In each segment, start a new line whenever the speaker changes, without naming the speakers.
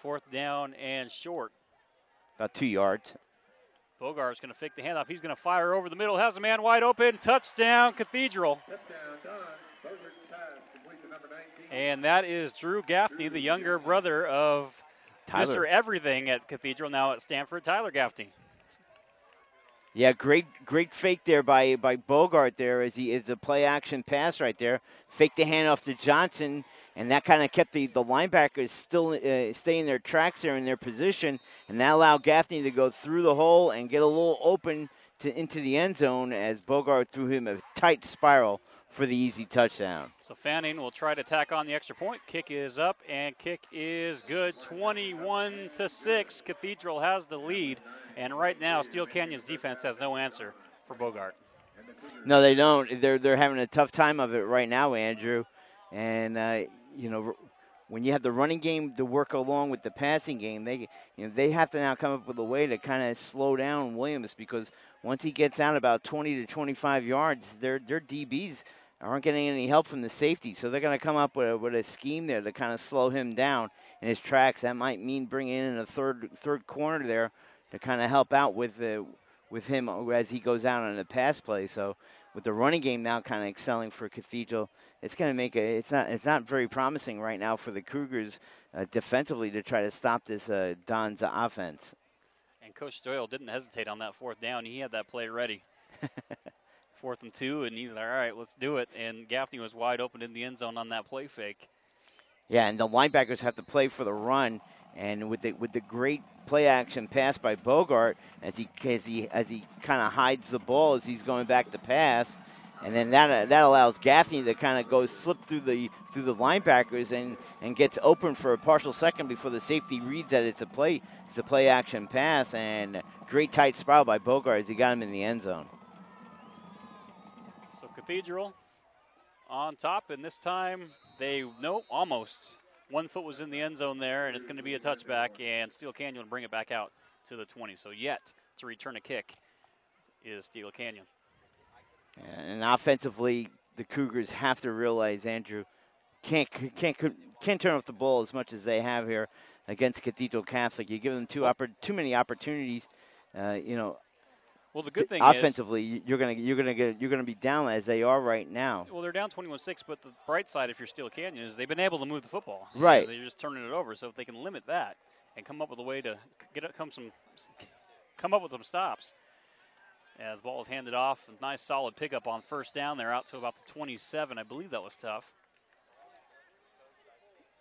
4th down and short.
About 2 yards.
Bogart's going to fake the handoff. He's going to fire over the middle. Has a man wide open. Touchdown, Cathedral. And that is Drew Gaffney, the younger brother of Mr. Everything at Cathedral, now at Stanford, Tyler Gaffney.
Yeah, great fake there by Bogart there as he is a play action pass right there. Faked the handoff to Johnson, and that kind of kept the linebackers still stay in their tracks there in their position, and that allowed Gaffney to go through the hole and get a little open into the end zone as Bogart threw him a tight spiral for the easy touchdown.
So Fanning will try to tack on the extra point. Kick is up, and kick is good. 21-6. Cathedral has the lead, and right now Steele Canyon's defense has no answer for Bogart.
No, they don't. They're having a tough time of it right now, Andrew. And when you have the running game to work along with the passing game, they have to now come up with a way to kind of slow down Williams, because once he gets out about 20 to 25 yards, their DBs aren't getting any help from the safety. So they're going to come up with a scheme there to kind of slow him down in his tracks. That might mean bringing in a third corner there to kind of help out with him as he goes out on the pass play. So with the running game now kind of excelling for Cathedral, it's going to make it's not very promising right now for the Cougars defensively to try to stop this Dons offense.
And Coach Doyle didn't hesitate on that 4th down. He had that play ready. 4th and 2, and he's like, all right, let's do it. And Gaffney was wide open in the end zone on that play fake.
Yeah, and the linebackers have to play for the run, and with the great play action pass by Bogart as he kind of hides the ball as he's going back to pass, and then that allows Gaffney to kind of go slip through the linebackers and gets open for a partial second before the safety reads that it's a play action pass, and great tight spiral by Bogart as he got him in the end zone.
So Cathedral on top, and this time almost. 1 foot was in the end zone there, and it's going to be a touchback, and Steele Canyon will bring it back out to the 20. So yet to return a kick is Steele Canyon.
And offensively, the Cougars have to realize, Andrew, can't turn off the ball as much as they have here against Cathedral Catholic. You give them too many opportunities.
Well, the good thing
offensively,
is
you're gonna be down as they are right now.
Well, they're down 21-6, but the bright side, if you're Steele Canyon, is they've been able to move the football.
Right.
They're just turning it over. So if they can limit that and come up with a way to come up with some stops. As the ball is handed off, a nice solid pickup on 1st down. They're out to about the 27. I believe that was tough.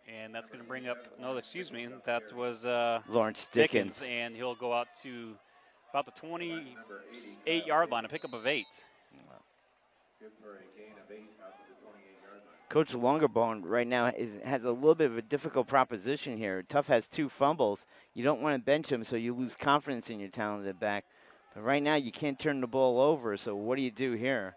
And that's going to bring up, that was
Lawrence Dickens.
And he'll go out to about the 28-yard line, a pickup of 8.
Coach Longerbone right now has a little bit of a difficult proposition here. Tough has 2 fumbles. You don't want to bench him, so you lose confidence in your talented back. But right now you can't turn the ball over, so what do you do here?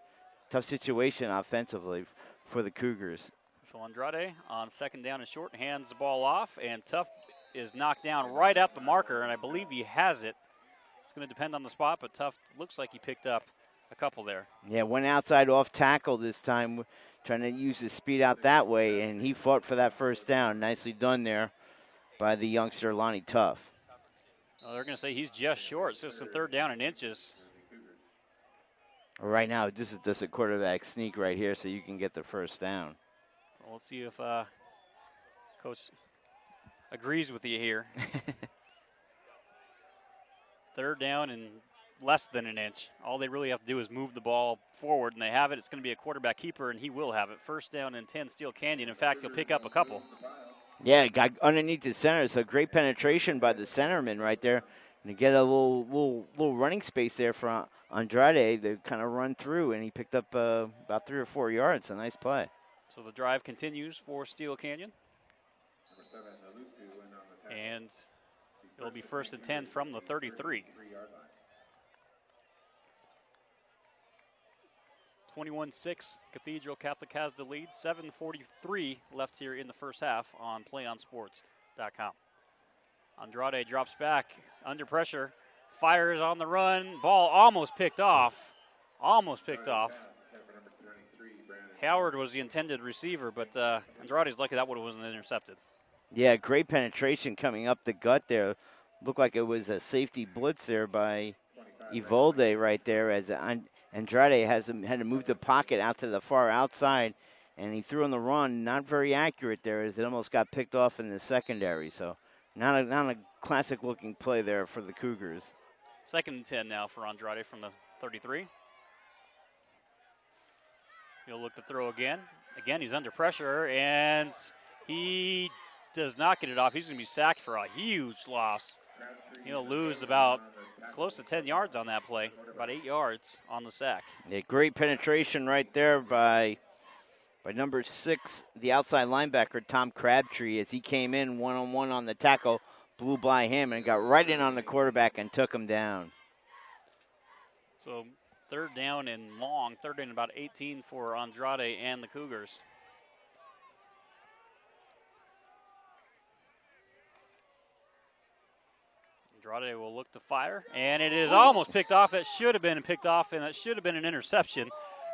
Tough situation offensively for the Cougars.
So Andrade on 2nd down and short hands the ball off, and Tough is knocked down right at the marker, and I believe he has it. It's going to depend on the spot, but Tough looks like he picked up a couple there.
Yeah, went outside off tackle this time, trying to use his speed out that way, and he fought for that 1st down. Nicely done there by the youngster, Lonnie Tough.
They're going to say he's just short, so it's a 3rd down and inches.
Right now, this is just a quarterback sneak right here, so you can get the 1st down.
Well, let's see if Coach agrees with you here. 3rd down and less than an inch. All they really have to do is move the ball forward, and they have it. It's going to be a quarterback keeper, and he will have it. 1st down and 10, Steele Canyon. In fact, he'll pick up a couple.
Yeah, got underneath the center, so great penetration by the centerman right there. And to get a little running space there for Andrade to kind of run through, and he picked up about 3 or 4 yards. A nice play.
So the drive continues for Steele Canyon. And it'll be 1st and 10 from the 33. 21-6, Cathedral Catholic has the lead. 7:43 left here in the first half on PlayOnSports.com. Andrade drops back under pressure, fires on the run. Ball almost picked off. Howard was the intended receiver, but Andrade's lucky that one wasn't intercepted.
Yeah, great penetration coming up the gut there. Looked like it was a safety blitz there by Evolde right there, as Andrade had to move the pocket out to the far outside, and he threw on the run. Not very accurate there, as it almost got picked off in the secondary. So not a classic-looking play there for the Cougars.
2nd and 10 now for Andrade from the 33. He'll look to throw again. Again, he's under pressure, and he does not get it off. He's going to be sacked for a huge loss. He'll lose about close to 10 yards on that play, about 8 yards on the sack.
Yeah, great penetration right there by number 6, the outside linebacker, Tom Crabtree, as he came in one-on-one on the tackle, blew by him and got right in on the quarterback and took him down.
So 3rd down and long, 3rd and about 18 for Andrade and the Cougars. Andrade will look to fire, and it is almost picked off. It should have been picked off, and it should have been an interception.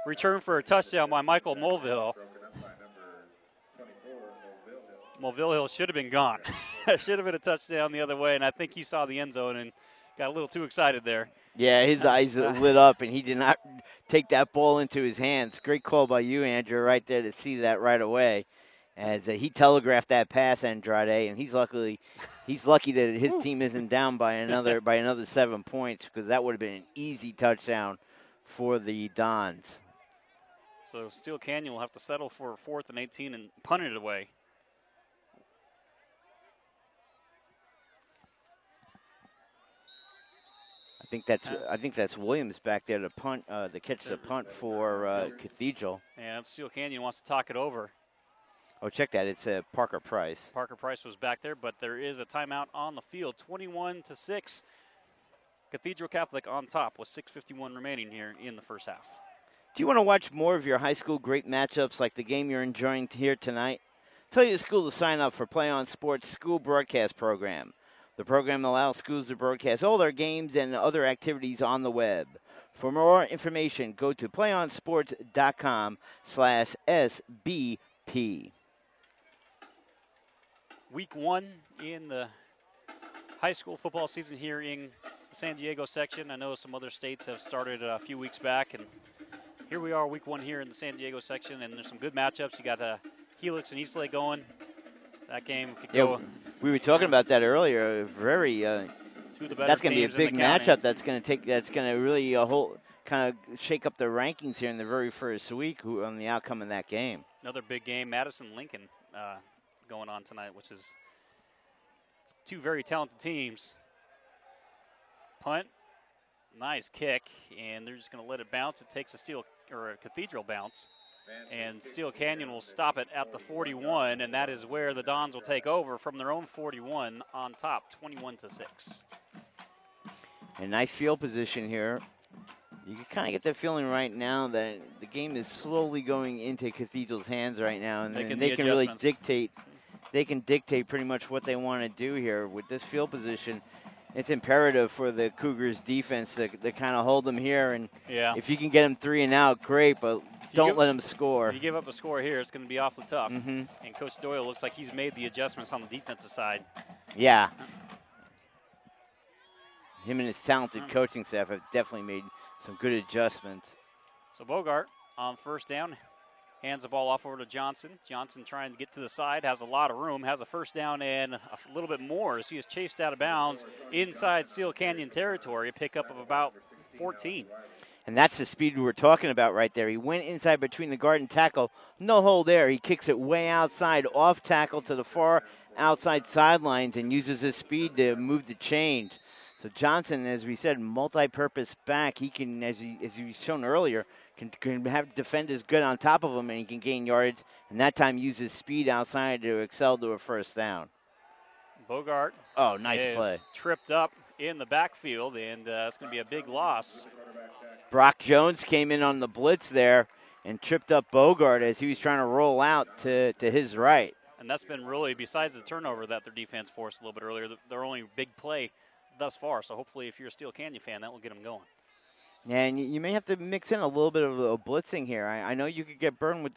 Return for a touchdown by Michael Mulvihill. Mulvihill should have been gone. It should have been a touchdown the other way, and I think he saw the end zone and got a little too excited there.
Yeah, his eyes lit up, and he did not take that ball into his hands. Great call by you, Andrew, right there to see that right away. As he telegraphed that pass, Andrade, and he's lucky that his team isn't down by another 7 points, because that would have been an easy touchdown for the Dons.
So Steele Canyon will have to settle for 4th and 18 and punt it away.
I think that's Williams back there to punt, to catch the punt for Cathedral.
And Steele Canyon wants to talk it over.
Oh, check that. It's Parker Price.
Parker Price was back there, but there is a timeout on the field. 21-6. Cathedral Catholic on top with 6:51 remaining here in the first half.
Do you want to watch more of your high school great matchups like the game you're enjoying here tonight? Tell your school to sign up for Play On Sports School Broadcast Program. The program allows schools to broadcast all their games and other activities on the web. For more information, go to playonsports.com/SBP.
Week 1 in the high school football season here in the San Diego section. I know some other states have started a few weeks back, and here we are, week 1 here in the San Diego section, and there's some good matchups. You got Helix and Eastlake going. That game could go.
We were talking about that earlier. Very. That's going to be a big matchup. That's going to really kind of shake up the rankings here in the very first week on the outcome of that game.
Another big game, Madison-Lincoln going on tonight, which is 2 very talented teams. Punt, nice kick, and they're just going to let it bounce. It takes a Cathedral bounce, and Steele Canyon will stop it at the 41, and that is where the Dons will take over from their own 41 on top, 21-6.
A nice field position here. You can kind of get the feeling right now that the game is slowly going into Cathedral's hands right now, and they can really dictate. They can dictate pretty much what they want to do here with this field position. It's imperative for the Cougars defense to kind of hold them here, and if you can get them 3 and out, great, but don't let them score.
If you give up a score here, it's going to be awfully tough.
Mm-hmm.
And Coach Doyle looks like he's made the adjustments on the defensive side.
Yeah. Him and his talented coaching staff have definitely made some good adjustments.
So Bogart on 1st down hands the ball off over to Johnson. Johnson trying to get to the side, has a lot of room, has a 1st down and a little bit more as he is chased out of bounds inside Steele Canyon territory, a pickup of about 14.
And that's the speed we were talking about right there. He went inside between the guard and tackle. No hole there. He kicks it way outside, off tackle to the far outside sidelines and uses his speed to move the change. So Johnson, as we said, multi-purpose back. He can, as he shown earlier, can have defenders good on top of him, and he can gain yardage, and that time use his speed outside to excel to a 1st down.
Bogart.
Oh, nice play.
Tripped up in the backfield, and it's going to be a big loss.
Brock Jones came in on the blitz there and tripped up Bogart as he was trying to roll out to his right.
And that's been really, besides the turnover that their defense forced a little bit earlier, their only big play thus far. So hopefully if you're a Steele Canyon fan, that will get them going. Yeah,
and you may have to mix in a little bit of a blitzing here. I know you could get burned with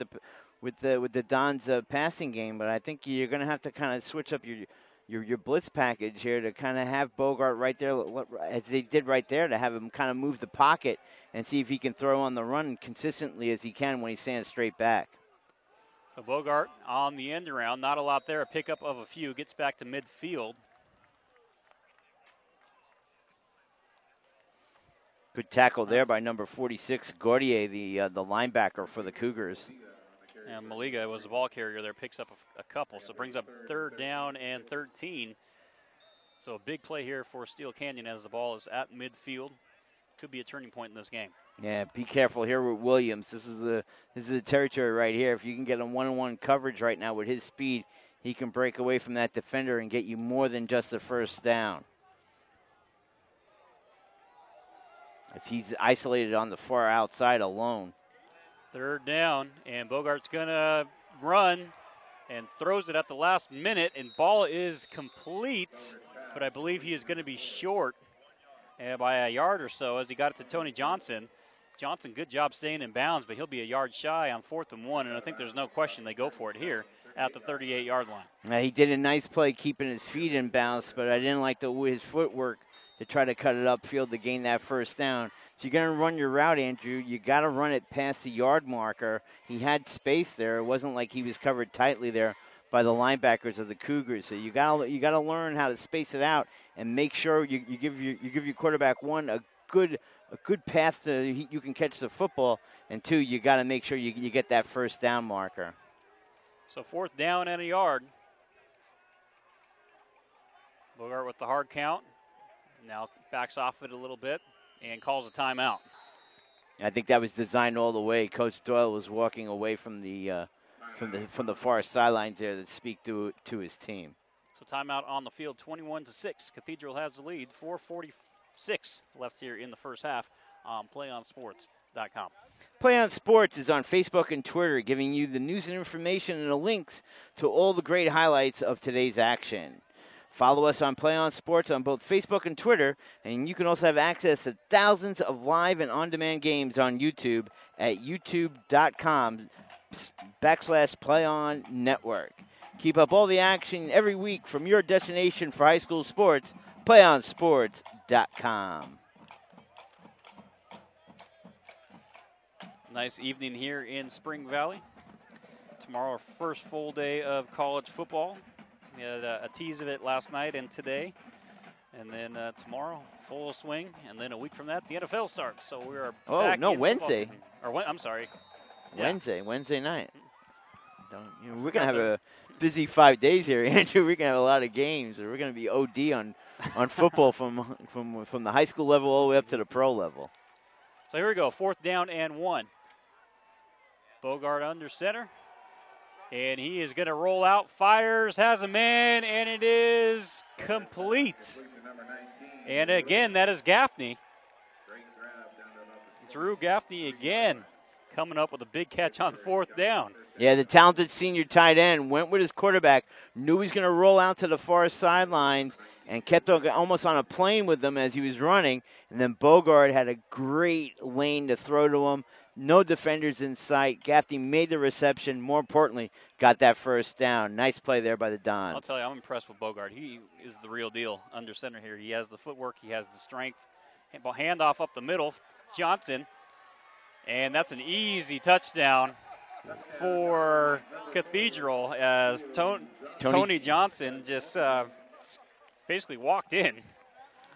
with the Dons passing game, but I think you're going to have to kind of switch up your blitz package here to kind of have Bogart right there, as they did right there, to have him kind of move the pocket and see if he can throw on the run consistently as he can when he stands straight back.
So Bogart on the end around, not a lot there, a pickup of a few, gets back to midfield.
Good tackle there by number 46, Gautier, the linebacker for the Cougars.
And Maliga was the ball carrier there, picks up a couple, so brings up 3rd down and 13. So a big play here for Steele Canyon as the ball is at midfield. Could be a turning point in this game.
Yeah, be careful here with Williams. This is the territory right here. If you can get a one-on-one coverage right now with his speed, he can break away from that defender and get you more than just a first down. As he's isolated on the far outside alone.
3rd down, and Bogart's going to run and throws it at the last minute, and ball is complete, but I believe he is going to be short by a yard or so as he got it to Tony Johnson. Johnson, good job staying in bounds, but he'll be a yard shy on 4th and 1, and I think there's no question they go for it here at the 38-yard line.
He did a nice play keeping his feet in bounds, but I didn't like his footwork to try to cut it upfield to gain that first down. If you're going to run your route, Andrew, you got to run it past the yard marker. He had space there. It wasn't like he was covered tightly there by the linebackers of the Cougars. So you got to learn how to space it out and make sure you give your quarterback, one, a good path to you can catch the football, and 2, you got to make sure you get that first down marker.
So 4th down and a yard. Bogart with the hard count. Now backs off it a little bit and calls a timeout.
I think that was designed all the way. Coach Doyle was walking away from the far sidelines there that speak to his team.
So timeout on the field, 21-6. Cathedral has the lead. 4:46 left here in the first half on PlayOnSports.com.
Play on Sports is on Facebook and Twitter, giving you the news and information and the links to all the great highlights of today's action. Follow us on Play on Sports on both Facebook and Twitter, and you can also have access to thousands of live and on-demand games on YouTube at youtube.com/PlayOnNetwork. Keep up all the action every week from your destination for high school sports, PlayOnSports.com.
Nice evening here in Spring Valley. Tomorrow, our first full day of college football. We had a tease of it last night and today. And then tomorrow, full swing. And then a week from that, the NFL starts. So we are back in
Wednesday.
I'm sorry.
Wednesday night. We're going to have a busy 5 days here, Andrew. We're going to have a lot of games. We're going to be OD on football from the high school level all the way up to the pro level.
So here we go, 4th down and 1. Bogart under center. And he is going to roll out, fires, has a man, and it is complete. And again, that is Gaffney. Drew Gaffney again coming up with a big catch on 4th down.
Yeah, the talented senior tight end went with his quarterback, knew he was going to roll out to the far sidelines, and kept almost on a plane with them as he was running. And then Bogart had a great lane to throw to him. No defenders in sight. Gaffney made the reception. More importantly, got that first down. Nice play there by the Dons.
I'll tell you, I'm impressed with Bogart. He is the real deal under center here. He has the footwork. He has the strength. Handoff up the middle. Johnson. And that's an easy touchdown for Cathedral as Tony Johnson just basically walked in.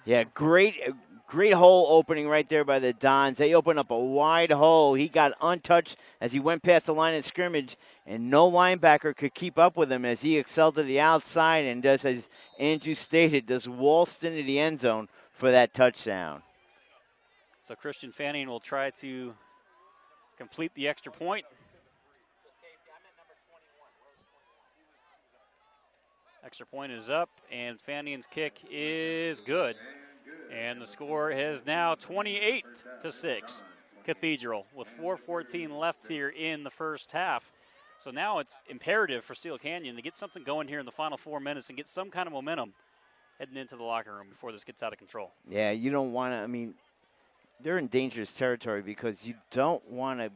Yeah, great hole opening right there by the Dons. They opened up a wide hole. He got untouched as he went past the line of scrimmage, and no linebacker could keep up with him as he excelled to the outside and does, as Andrew stated, just waltzed into the end zone for that touchdown.
So Christian Fanning will try to complete the extra point. Extra point is up, and Fanning's kick is good. And the score is now 28-6. Cathedral with 4:14 left here in the first half. So now it's imperative for Steele Canyon to get something going here in the final 4 minutes and get some kind of momentum heading into the locker room before this gets out of control.
Yeah, you don't want to, they're in dangerous territory because you don't want to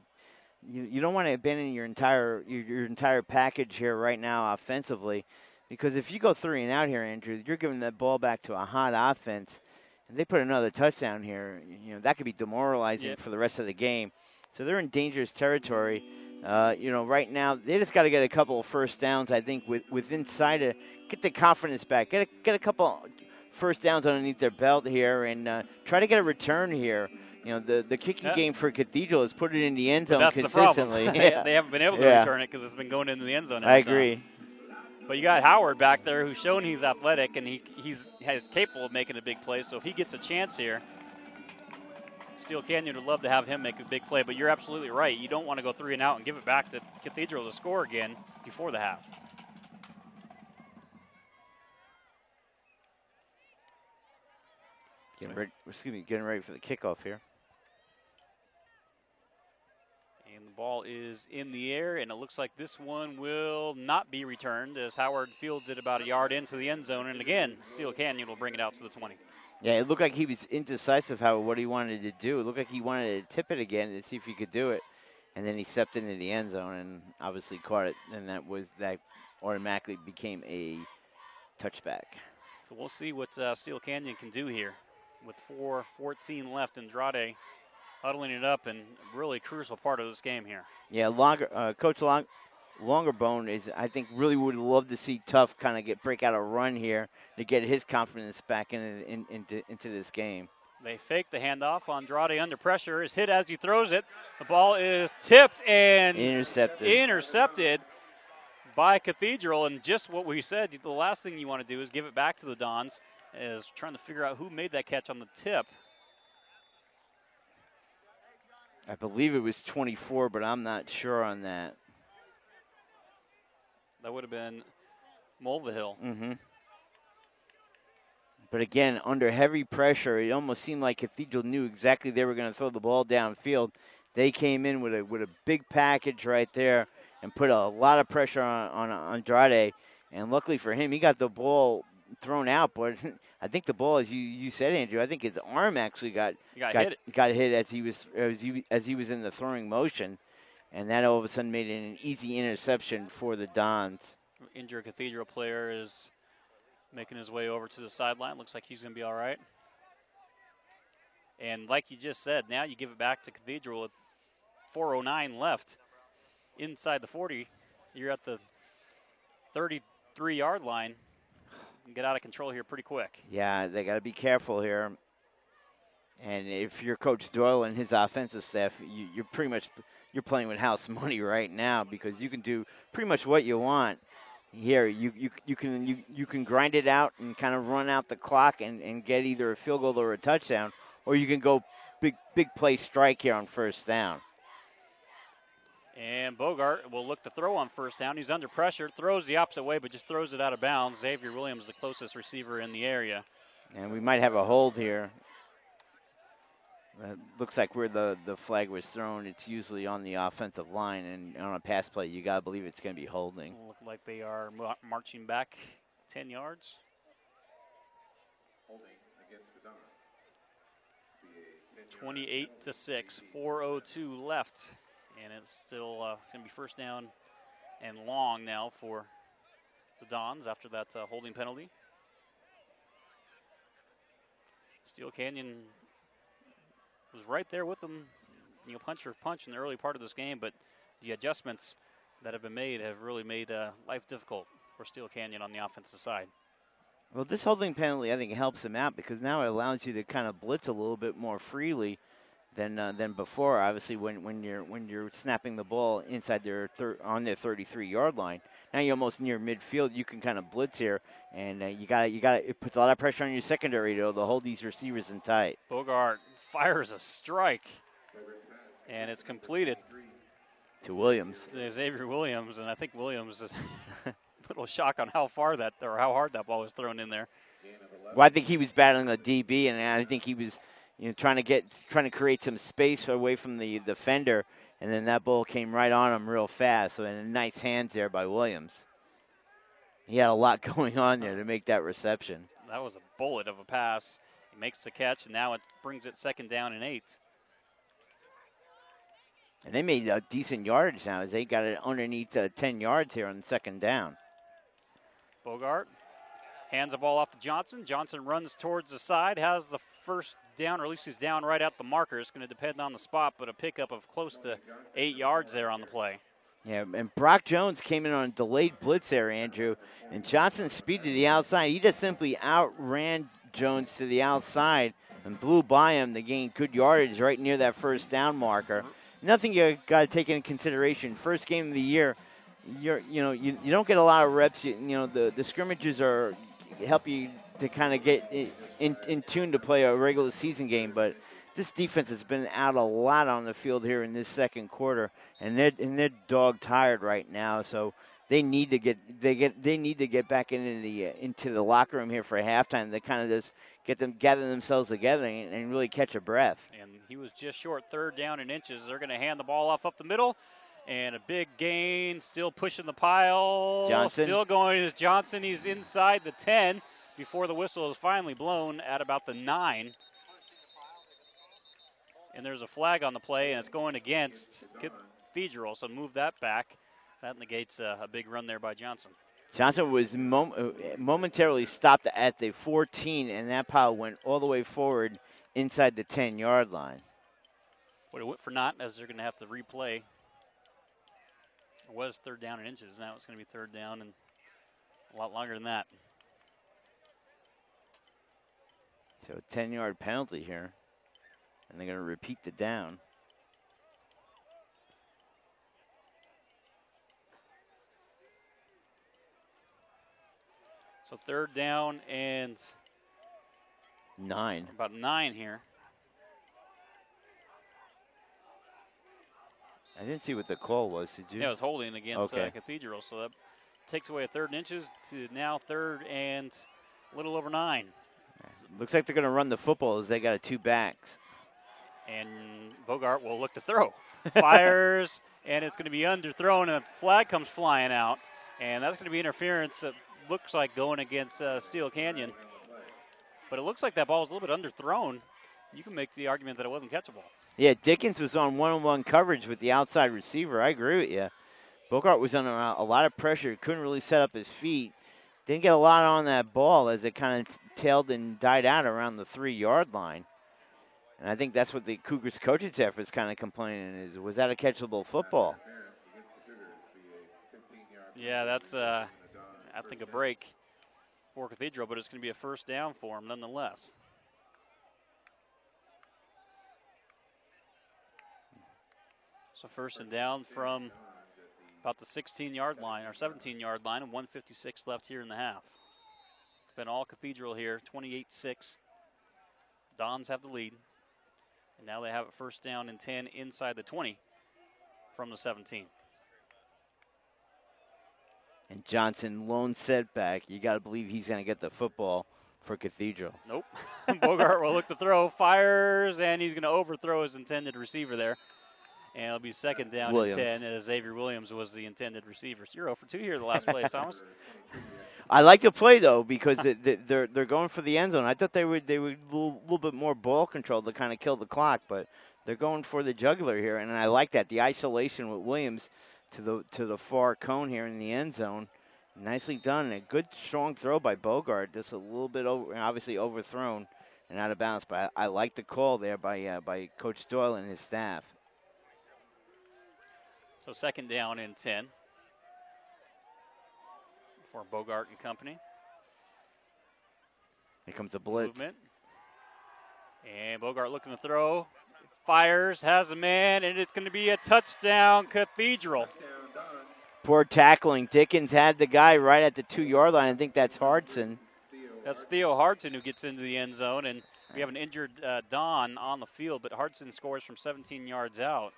you don't want to abandon your entire package here right now offensively, because if you go 3 and out here, Andrew, you're giving that ball back to a hot offense, and they put another touchdown here. That could be demoralizing for the rest of the game. So they're in dangerous territory. Right now they just got to get a couple of first downs. I think with inside get the confidence back, get a couple first downs underneath their belt here, and try to get a return here. The kicking game for Cathedral has put it in the end zone consistently.
The problem. They haven't been able to return it because it's been going into the end zone.
I agree.
Time. But you got Howard back there who's shown he's athletic and he's capable of making a big play. So if he gets a chance here, Steele Canyon would love to have him make a big play. But you're absolutely right. You don't want to go 3 and out and give it back to Cathedral to score again before the half.
Getting ready for the kickoff here.
And the ball is in the air, and it looks like this one will not be returned as Howard fields it about a yard into the end zone. And again, Steele Canyon will bring it out to the 20.
Yeah, it looked like he was indecisive what he wanted to do. It looked like he wanted to tip it again to see if he could do it. And then he stepped into the end zone and obviously caught it, and that automatically became a touchback.
So we'll see what Steele Canyon can do here. With 4:14 left, Andrade huddling it up, and really crucial part of this game here. Yeah,
Coach Longerbone is, I think, really would love to see Tough kind of break out a run here to get his confidence back into this game.
They fake the handoff. Andrade under pressure is hit as he throws it. The ball is tipped and intercepted by Cathedral, and just what we said, the last thing you want to do is give it back to the Dons. Is trying to figure out who made that catch on the tip.
I believe it was 24, but I'm not sure on that.
That would have been Mulvihill.
Mm-hmm. But again, under heavy pressure, it almost seemed like Cathedral knew exactly they were going to throw the ball downfield. They came in with a big package right there and put a lot of pressure on Andrade. And luckily for him, he got the ball thrown out, but I think the ball, as you said, Andrew, I think his arm actually got hit as he was in the throwing motion, and that all of a sudden made it an easy interception for the Dons.
Injured Cathedral player is making his way over to the sideline. Looks like he's going to be all right. And like you just said, now you give it back to Cathedral with 4:09 left inside the 40. You're at the 33-yard line. Get out of control here pretty quick.
Yeah, they got to be careful here. And if you're Coach Doyle and his offensive staff, you're playing with house money right now because you can do pretty much what you want. Here, you can grind it out and kind of run out the clock and get either a field goal or a touchdown, or you can go big play strike here on first down.
And Bogart will look to throw on first down. He's under pressure, throws the opposite way, but just throws it out of bounds. Xavier Williams, the closest receiver in the area.
And we might have a hold here. Looks like where the flag was thrown, it's usually on the offensive line, and on a pass play, you got to believe it's going to be holding.
Look like they are marching back 10 yards.
Holding against the Dons.
28-6, 4:02 left. And it's still going to be first down and long now for the Dons after that holding penalty. Steele Canyon was right there with them, punch for punch in the early part of this game, but the adjustments that have been made have really made life difficult for Steele Canyon on the offensive side.
Well, this holding penalty, I think, helps them out because now it allows you to kind of blitz a little bit more freely than before. Obviously, when you're snapping the ball inside on their 33-yard line, now you're almost near midfield. You can kind of blitz here, and you got it puts a lot of pressure on your secondary to hold these receivers in tight.
Bogart fires a strike, and it's completed
to Williams.
To Xavier Williams, and I think Williams is a little shocked on how hard that ball was thrown in there.
Well, I think he was battling a DB, and I think he was trying to create some space away from the defender, and then that ball came right on him real fast. So, in nice hands there by Williams. He had a lot going on there to make that reception.
That was a bullet of a pass. He makes the catch, and now it brings it second down and 8.
And they made a decent yardage now as they got it underneath 10 yards here on the second down.
Bogart hands the ball off to Johnson. Johnson runs towards the side, has the first down, or at least he's down right at the marker. It's going to depend on the spot, but a pickup of close to 8 yards there on the play.
Yeah, and Brock Jones came in on a delayed blitz there, Andrew. And Johnson's speed to the outside, he just simply outran Jones to the outside and blew by him to gain good yardage right near that first down marker. Nothing you got to take into consideration. First game of the year, you don't get a lot of reps. The scrimmages help you to kind of get in tune to play a regular season game, but this defense has been out a lot on the field here in this second quarter, and they're dog tired right now. So they need to get back into the locker room here for halftime. They kind of just gather themselves together and really catch a breath.
And he was just short, third down in inches. They're going to hand the ball off up the middle, and a big gain. Still pushing the pile.
Johnson.
Still going is Johnson. He's inside the 10 before the whistle is finally blown at about the 9. And there's a flag on the play, and it's going against Cathedral, so move that back. That negates a big run there by Johnson.
Johnson was momentarily stopped at the 14, and that pile went all the way forward inside the 10-yard line.
But it went for naught, as they're going to have to replay. It was third down in inches. Now it's going to be third down and a lot longer than that.
So a 10-yard penalty here. And they're going to repeat the down.
So third down and
9.
About 9 here.
I didn't see what the call was, did you?
Yeah, it was holding against Cathedral. So that takes away a third and inches to now third and a little over 9.
Looks like they're going to run the football as they got a 2 backs.
And Bogart will look to throw. Fires, and it's going to be underthrown, and a flag comes flying out. And that's going to be interference that looks like going against Steele Canyon. But it looks like that ball was a little bit underthrown. You can make the argument that it wasn't catchable.
Yeah, Dickens was on one-on-one coverage with the outside receiver. I agree with you. Bogart was under a lot of pressure. Couldn't really set up his feet. Didn't get a lot on that ball as it kind of tailed and died out around the 3-yard line. And I think that's what the Cougars coaching staff is kind of complaining is, was that a catchable football?
Yeah, that's, I think, a break for Cathedral, but it's going to be a first down for them nonetheless. So first and down from about the 16-yard line, or 17-yard line, and 1:56 left here in the half. It's been all Cathedral here, 28-6. Dons have the lead. And now they have it first down and 10 inside the 20 from the 17.
And Johnson, lone setback. You got to believe he's going to get the football for Cathedral.
Nope. Bogart will look to throw, fires, and he's going to overthrow his intended receiver there. And it'll be second down and 10 as Xavier Williams was the intended receiver. So you're 0 for 2 here the last play, Thomas.
I like the play, though, because they're going for the end zone. I thought they would a little bit more ball control to kind of kill the clock, but they're going for the jugular here, and I like that. The isolation with Williams to the far cone here in the end zone. Nicely done. A good, strong throw by Bogart. Just a little bit obviously overthrown and out of bounds, but I like the call there by Coach Doyle and his staff.
So second down and 10 for Bogart and company.
Here comes the blitz.
Movement. And Bogart looking to throw. Fires, has a man, and it's going to be a touchdown, Cathedral.
Poor tackling. Dickens had the guy right at the 2-yard line. I think that's Hardson.
That's Theo Hardson who gets into the end zone, and we have an injured Don on the field, but Hardson scores from 17 yards out.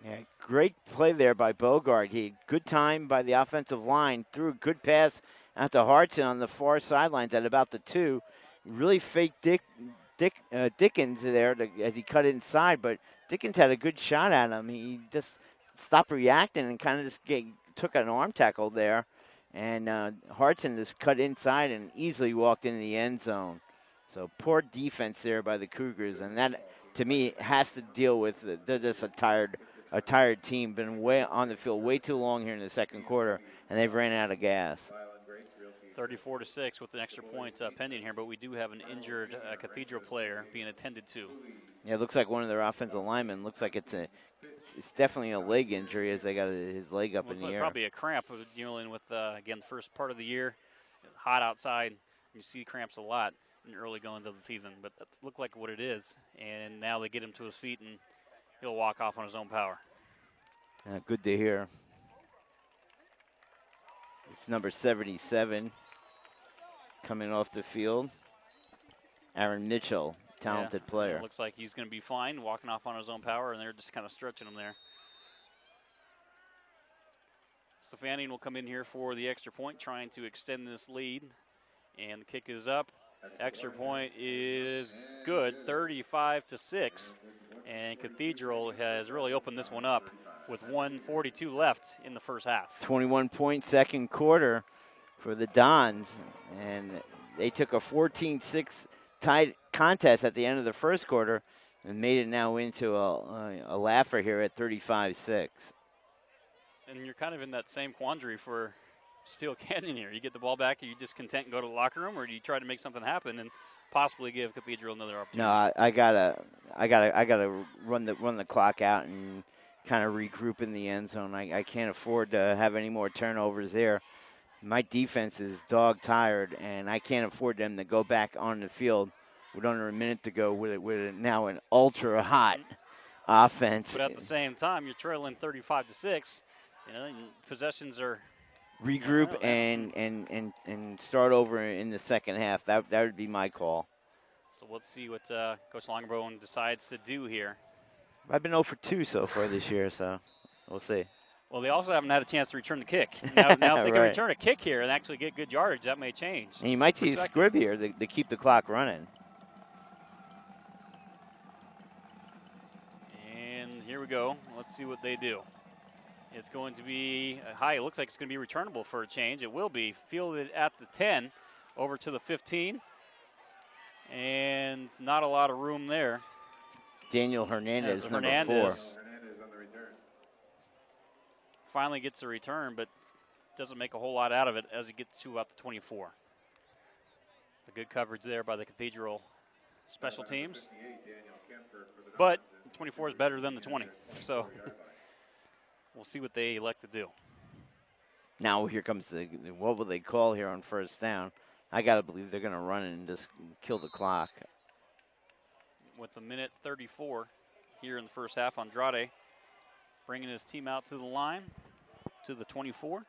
Yeah, great play there by Bogart. He had good time by the offensive line, threw a good pass out to Hardson on the far sidelines at about the 2. Really faked Dickens there as he cut inside, but Dickens had a good shot at him. He just stopped reacting and kind of just took an arm tackle there, and Hardson just cut inside and easily walked into the end zone. So poor defense there by the Cougars, and that to me, has to deal with they're just a tired team. Been way on the field way too long here in the second quarter, and they've ran out of gas.
34-6 with an extra point pending here, but we do have an injured Cathedral player being attended to.
Yeah, it looks like one of their offensive linemen. Looks like it's definitely a leg injury as they got his leg up in the air.
Probably a cramp dealing with, again, the first part of the year, hot outside. You see cramps a lot in early goings of the season, but that looked like what it is. And now they get him to his feet, and he'll walk off on his own power.
Good to hear. It's number 77 coming off the field. Aaron Mitchell, talented player.
It looks like he's going to be fine, walking off on his own power, and they're just kind of stretching him there. Stefanin will come in here for the extra point, trying to extend this lead. And the kick is up. Extra point is good, 35-6. And Cathedral has really opened this one up with 1:42 left in the first half.
21-point second quarter for the Dons. And they took a 14-6 tied contest at the end of the first quarter and made it now into a laugher here at 35-6.
And you're kind of in that same quandary for Steele Canyon here. You get the ball back, are you just content and go to the locker room, or do you try to make something happen and possibly give Cathedral another opportunity?
No, I gotta run the clock out and kind of regroup in the end zone. I can't afford to have any more turnovers there. My defense is dog tired, and I can't afford them to go back on the field with under a minute to go with now an ultra hot offense.
But at the same time, you're trailing 35-6. You know, and possessions are
regroup and start over in the second half. That would be my call.
So let's see what Coach Longbone decides to do here.
I've been 0 for 2 so far this year, so we'll see.
Well, they also haven't had a chance to return the kick. Now if they
right.
can return a kick here and actually get good yardage, that may change.
And you might see a scrib here to keep the clock running.
And here we go. Let's see what they do. It's going to be high. It looks like it's going to be returnable for a change. It will be fielded at the 10, over to the 15. And not a lot of room there.
Daniel Hernandez, number 4.
Finally gets a return, but doesn't make a whole lot out of it as he gets to about the 24. A good coverage there by the Cathedral special teams. But 24 is better than the 20. So we'll see what they elect to do.
Now here comes what will they call here on first down? I got to believe they're going to run and just kill the clock.
With a minute 34 here in the first half, Andrade bringing his team out to the line, to the 24.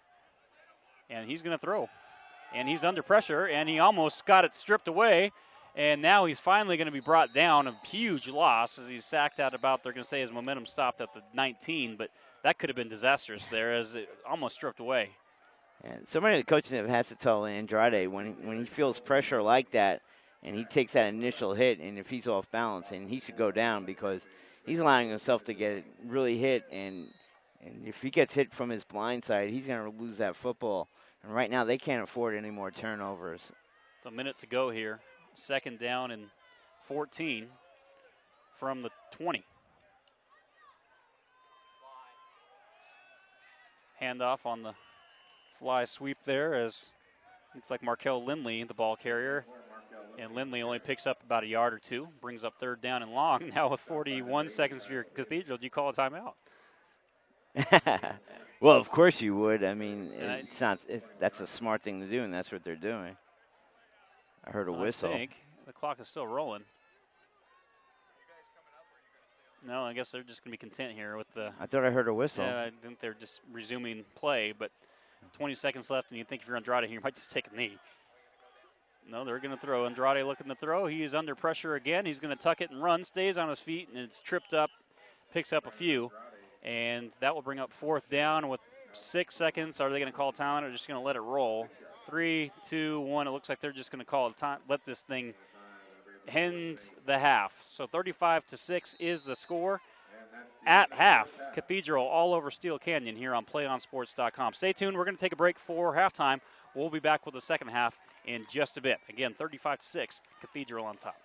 And he's going to throw. And he's under pressure, and he almost got it stripped away. And now he's finally going to be brought down. A huge loss as he's sacked at about, they're going to say his momentum stopped at the 19, but that could have been disastrous there as it almost stripped away.
And somebody in the coaching staff has to tell Andrade when he feels pressure like that and he takes that initial hit, and if he's off balance, and he should go down because he's allowing himself to get really hit, and if he gets hit from his blind side, he's going to lose that football. And right now they can't afford any more turnovers.
It's a minute to go here. Second down and 14 from the 20. Handoff on the fly sweep there as looks like Markel Lindley, the ball carrier. And Lindley only picks up about a yard or two, brings up third down and long. Now with 41 seconds for your Cathedral, do you call a timeout?
Well, of course you would. I mean, that's a smart thing to do, and that's what they're doing. I heard a whistle.
I think the clock is still rolling. No, I guess they're just going to be content here with the.
I thought I heard a whistle.
Yeah, I think they're just resuming play, but 20 seconds left, and you think if you're Andrade here, you might just take a knee. No, they're going to throw. Andrade looking to throw. He is under pressure again. He's going to tuck it and run, stays on his feet, and it's tripped up, picks up a few, and that will bring up fourth down with 6 seconds. Are they going to call timeout or just going to let it roll? 3, 2, 1. It looks like they're just going to call a time. Let this thing end the half. So 35-6 is the score at half. Cathedral all over Steele Canyon here on PlayOnSports.com. Stay tuned. We're going to take a break for halftime. We'll be back with the second half in just a bit. Again, 35-6, Cathedral on top.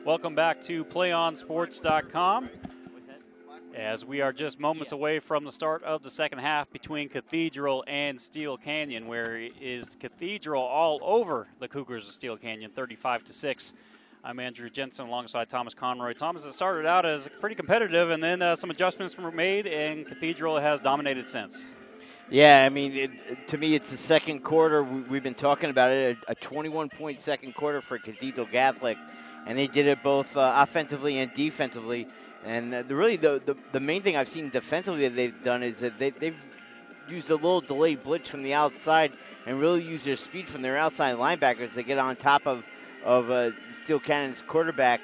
Welcome back to PlayOnSports.com as we are just moments away from the start of the second half between Cathedral and Steele Canyon, where it is Cathedral all over the Cougars of Steele Canyon, 35-6. I'm Andrew Jensen alongside Thomas Conroy. Thomas, it started out as pretty competitive, and then some adjustments were made, and Cathedral has dominated since.
Yeah, I mean, to me, it's the second quarter. We've been talking about it, a 21-point second quarter for Cathedral Catholic, and they did it both offensively and defensively. And the main thing I've seen defensively that they've done is that they've used a little delayed blitz from the outside and really used their speed from their outside linebackers to get on top of Steele Cannon's quarterback,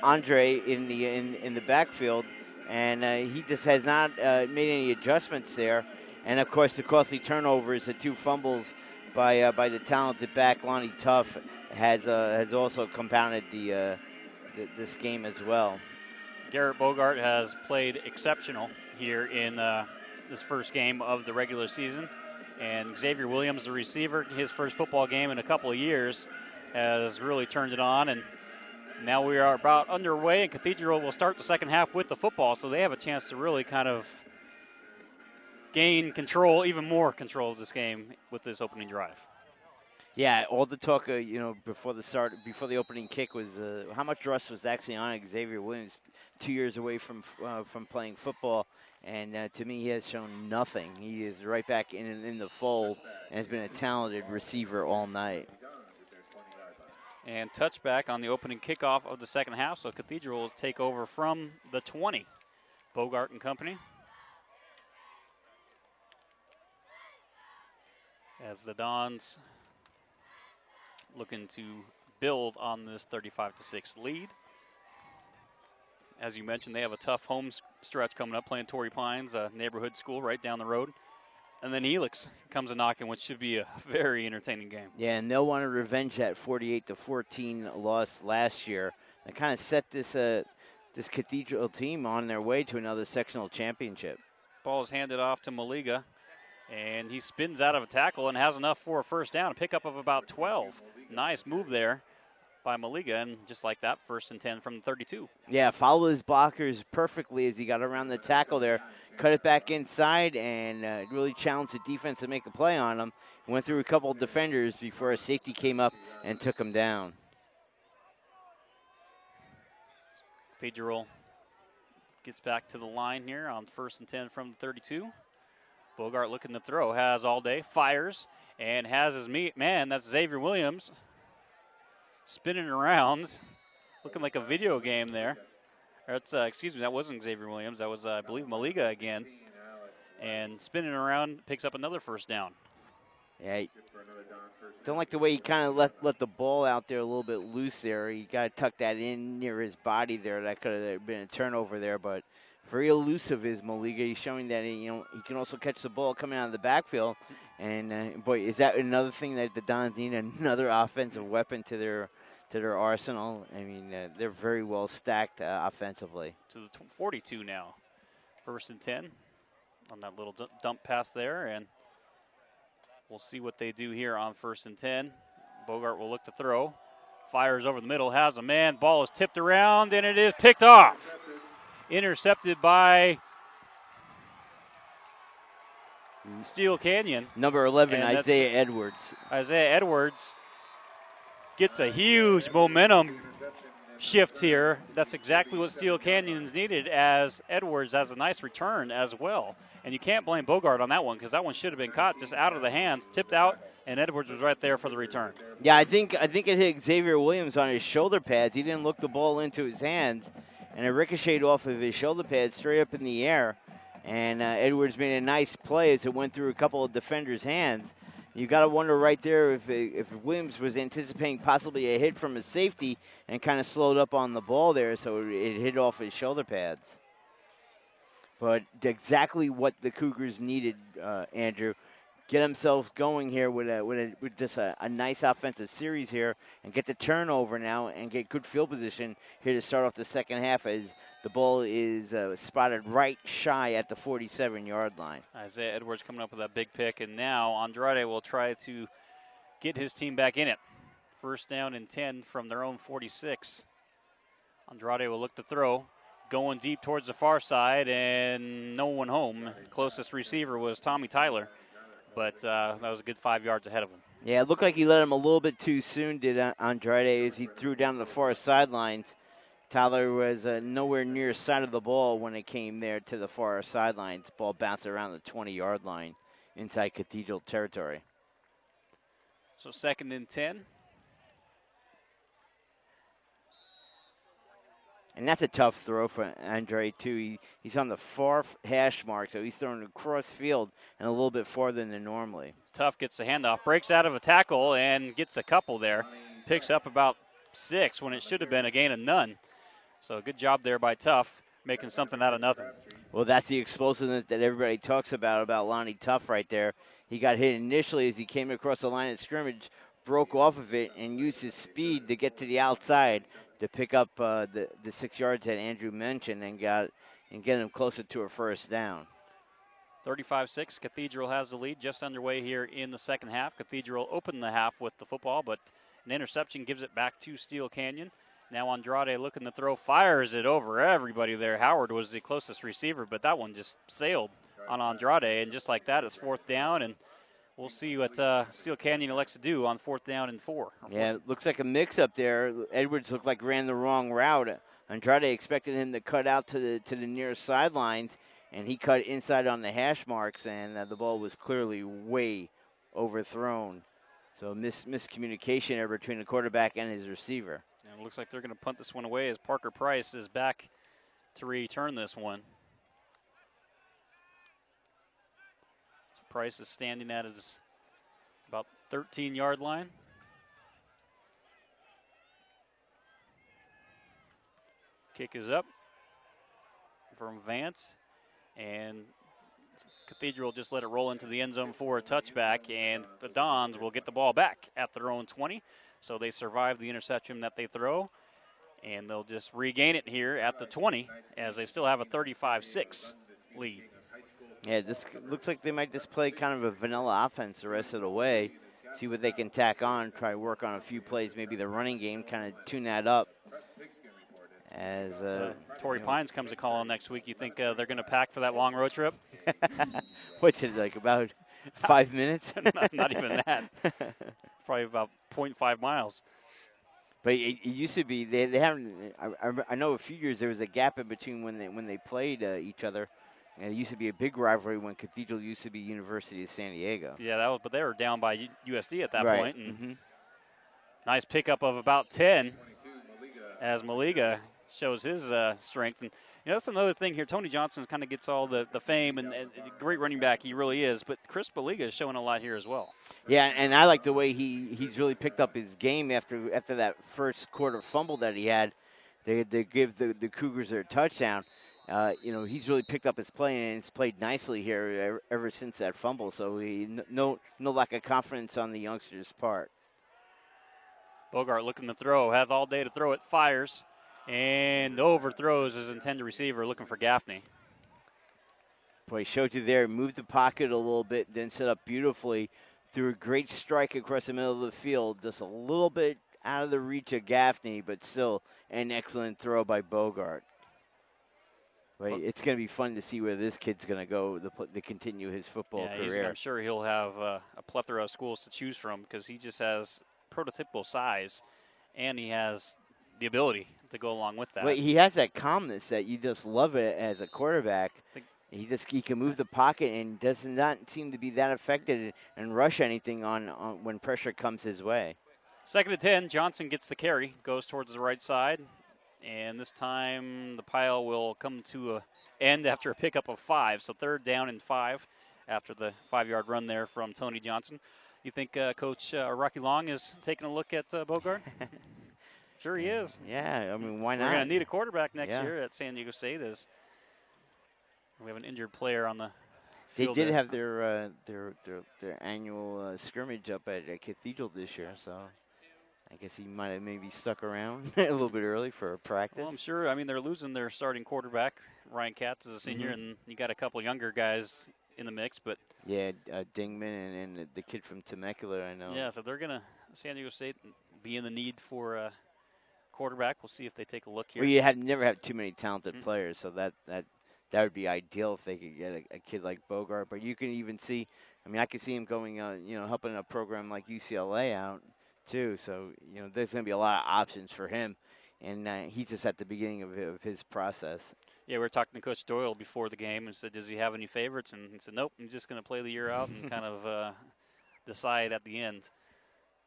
Andre, in the backfield. And he just has not made any adjustments there. And, of course, the costly turnovers, the two fumbles by the talented back, Lonnie Tuff, has also compounded this game as well.
Garrett Bogart has played exceptional here in this first game of the regular season. And Xavier Williams, the receiver, his first football game in a couple of years, has really turned it on. And now we are about underway, and Cathedral will start the second half with the football, so they have a chance to really kind of gain control, even more control of this game with this opening drive.
Yeah, all the talk, before the opening kick was how much rust was actually on Xavier Williams, 2 years away from playing football, and to me, he has shown nothing. He is right back in the fold, and has been a talented receiver all night.
And touchback on the opening kickoff of the second half, so Cathedral will take over from the 20. Bogart and company. As the Dons looking to build on this 35-6 lead. As you mentioned, they have a tough home stretch coming up, playing Torrey Pines, a neighborhood school right down the road. And then Helix comes a knocking, which should be a very entertaining game.
Yeah, and they'll want to revenge that 48-14 loss last year. They kind of set this Cathedral team on their way to another sectional championship.
Ball is handed off to Maliga, and he spins out of a tackle and has enough for a first down, a pickup of about 12. Nice move there by Maliga, and just like that, 1st and 10 from the 32.
Yeah, followed his blockers perfectly as he got around the tackle there, cut it back inside, and really challenged the defense to make a play on him. Went through a couple of defenders before a safety came up and took him down.
Cathedral gets back to the line here on 1st and 10 from the 32. Bogart looking to throw, has all day, fires, and has his man, that's Xavier Williams, spinning around, looking like a video game there. Excuse me, that wasn't Xavier Williams. That was, I believe, Maliga again. And spinning around, picks up another first down.
Yeah, don't like the way he kind of let the ball out there a little bit loose there. He got to tuck that in near his body there. That could have been a turnover there, but very elusive is Maliga. He's showing that he can also catch the ball coming out of the backfield. And boy, is that another thing that the Dons need, another offensive weapon to their arsenal. I mean, they're very well stacked offensively.
To the 42 now, 1st and 10 on that little dump pass there, and we'll see what they do here on 1st and 10. Bogart will look to throw, fires over the middle, has a man, ball is tipped around, and it is picked off. Intercepted by Steele Canyon.
Number 11, Isaiah Edwards.
Isaiah Edwards gets a huge momentum shift here. That's exactly what Steele Canyon's needed, as Edwards has a nice return as well. And you can't blame Bogart on that one, because that one should have been caught just out of the hands, tipped out, and Edwards was right there for the return.
Yeah, I think it hit Xavier Williams on his shoulder pads. He didn't look the ball into his hands, and it ricocheted off of his shoulder pads straight up in the air. And Edwards made a nice play as it went through a couple of defenders' hands. You got to wonder right there if Williams was anticipating possibly a hit from his safety and kind of slowed up on the ball there, so it hit off his shoulder pads. But exactly what the Cougars needed, Andrew. Get themselves going here with just a nice offensive series here, and get the turnover now and get good field position here to start off the second half, as the ball is spotted right shy at the 47-yard line.
Isaiah Edwards coming up with that big pick, and now Andrade will try to get his team back in it. 1st down and 10 from their own 46. Andrade will look to throw. Going deep towards the far side, and no one home. Closest receiver was Tommy Tyler, but that was a good 5 yards ahead of him.
Yeah, it looked like he let him a little bit too soon, did Andrade, as he threw down the far sidelines. Tyler was nowhere near side of the ball when it came there to the far sidelines. Ball bounced around the 20-yard line inside Cathedral territory.
So 2nd and 10.
And that's a tough throw for Andre, too. He's on the far hash mark, so he's throwing across field and a little bit farther than normally.
Tough gets the handoff, breaks out of a tackle, and gets a couple there. Picks up about 6 when it should have been a gain of none. So good job there by Tough, making something out of nothing.
Well, that's the explosiveness that everybody talks about Lonnie Tough right there. He got hit initially as he came across the line of scrimmage, broke off of it, and used his speed to get to the outside to pick up the 6 yards that Andrew mentioned and get him closer to a first down.
35-6, Cathedral has the lead, just underway here in the second half. Cathedral opened the half with the football, but an interception gives it back to Steele Canyon. Now Andrade looking to throw, fires it over everybody there. Howard was the closest receiver, but that one just sailed on Andrade, and just like that, it's 4th down, and we'll see what Steele Canyon elects to do on 4th down and 4.
Yeah, it looks like a mix-up there. Edwards looked like ran the wrong route. Andrade expected him to cut out to the nearest sidelines, and he cut inside on the hash marks, and the ball was clearly way overthrown. So miscommunication there between the quarterback and his receiver.
And it looks like they're going to punt this one away as Parker Price is back to return this one. So Price is standing at his about 13-yard line. Kick is up from Vance, and Cathedral just let it roll into the end zone for a touchback, and the Dons will get the ball back at their own 20. So they survive the interception that they throw, and they'll just regain it here at the 20 as they still have a 35-6 lead.
Yeah, this looks like they might just play kind of a vanilla offense the rest of the way, see what they can tack on, try to work on a few plays, maybe the running game, kind of tune that up. As
Torrey Pines comes to call on next week, you think they're going to pack for that long road trip?
What's it, like about 5 minutes?
not even that. Probably about 0.5 miles.
But it used to be they haven't. I know a few years there was a gap in between when they played each other. And it used to be a big rivalry when Cathedral used to be University of San Diego.
Yeah, but they were down by USD at that
right.
point. And nice pickup of about 10 as Maliga shows his strength. And that's another thing here. Tony Johnson kind of gets all the fame and great running back he really is. But Chris Maliga is showing a lot here as well.
Yeah, and I like the way he's really picked up his game after that first quarter fumble that he had. They give the Cougars their touchdown. He's really picked up his play, and it's played nicely here ever since that fumble. So no lack of confidence on the youngster's part.
Bogart looking to throw, has all day to throw it, fires, and overthrows his intended receiver looking for Gaffney.
Boy, he showed you there, moved the pocket a little bit, then set up beautifully, threw a great strike across the middle of the field, just a little bit out of the reach of Gaffney, but still an excellent throw by Bogart. But it's going to be fun to see where this kid's going to go to continue his football career.
I'm sure he'll have a plethora of schools to choose from because he just has prototypical size, and he has the ability to go along with that.
Well, he has that calmness that you just love it as a quarterback. He can move the pocket and does not seem to be that affected and rush anything on when pressure comes his way.
2nd and 10, Johnson gets the carry, goes towards the right side, and this time the pile will come to an end after a pickup of 5. So 3rd down and 5 after the 5-yard run there from Tony Johnson. You think Coach Rocky Long is taking a look at Bogart? Sure he is.
Yeah, I mean, why not?
We're going to need a quarterback next year at San Diego State. We have an injured player on the field.
They did have their annual scrimmage up at Cathedral this year, so I guess he might have maybe stuck around a little bit early for a practice.
Well, I'm sure. I mean, they're losing their starting quarterback, Ryan Katz, as a senior, and you got a couple younger guys in the mix. But
yeah, Dingman and the kid from Temecula, I know.
Yeah, so they're going to San Diego State be in the need for quarterback. We'll see if they take a look here.
Well, you never have too many talented players, so that would be ideal if they could get a kid like Bogart. But you can even see, I could see him going, helping a program like UCLA out too. So, there's going to be a lot of options for him, and he's just at the beginning of his process.
Yeah, we were talking to Coach Doyle before the game and said, does he have any favorites? And he said, nope, I'm just going to play the year out and kind of decide at the end.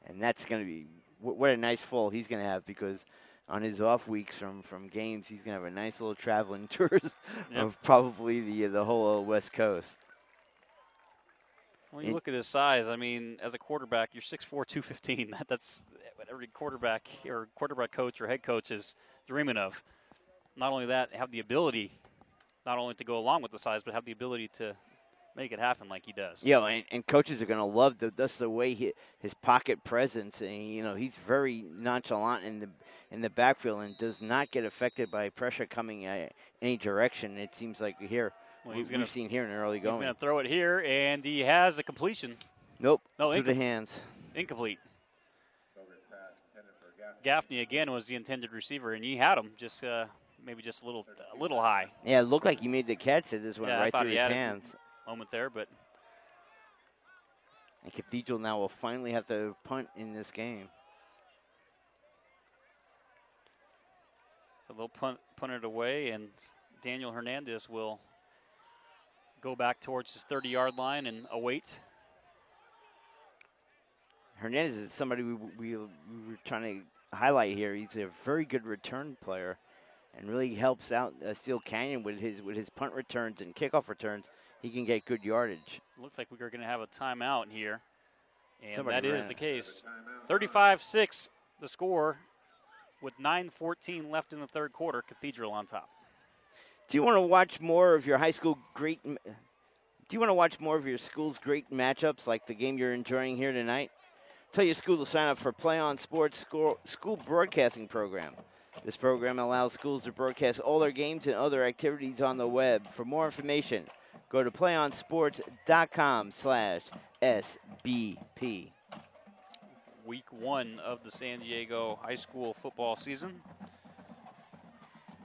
And that's going to be what a nice fall he's going to have, because on his off weeks from games, he's going to have a nice little traveling tours of probably the whole West Coast.
When you look at his size, as a quarterback, you're 6'4", 215. That's what every quarterback or quarterback coach or head coach is dreaming of. Not only that, have the ability not only to go along with the size, but have the ability to make it happen like he does.
Yeah, and coaches are going to love that's the way his pocket presence. And, he's very nonchalant in the backfield and does not get affected by pressure coming any direction. It seems like we've seen here in early going.
He's going to throw it here, and he has a completion.
Nope, through the hands.
Incomplete. Gaffney again was the intended receiver, and he had him just maybe just a little high.
Yeah, it looked like he made the catch. It just went right through his hands.
Moment there, but
and Cathedral now will finally have to punt in this game.
So they'll punt it away, and Daniel Hernandez will go back towards his 30-yard line and await.
Hernandez is somebody we were trying to highlight here. He's a very good return player and really helps out Steele Canyon with his punt returns and kickoff returns. He can get good yardage.
Looks like we're going to have a timeout here, and that
ran.
is the case. 35-6 the score with 9:14 left in the third quarter. Cathedral on top.
Do you want to watch more of your school's great matchups like the game you're enjoying here tonight? Tell your school to sign up for Play On Sports school broadcasting program. This program allows schools to broadcast all their games and other activities on the web. For more information, go to playonsports.com/SBP.
Week 1 of the San Diego high school football season.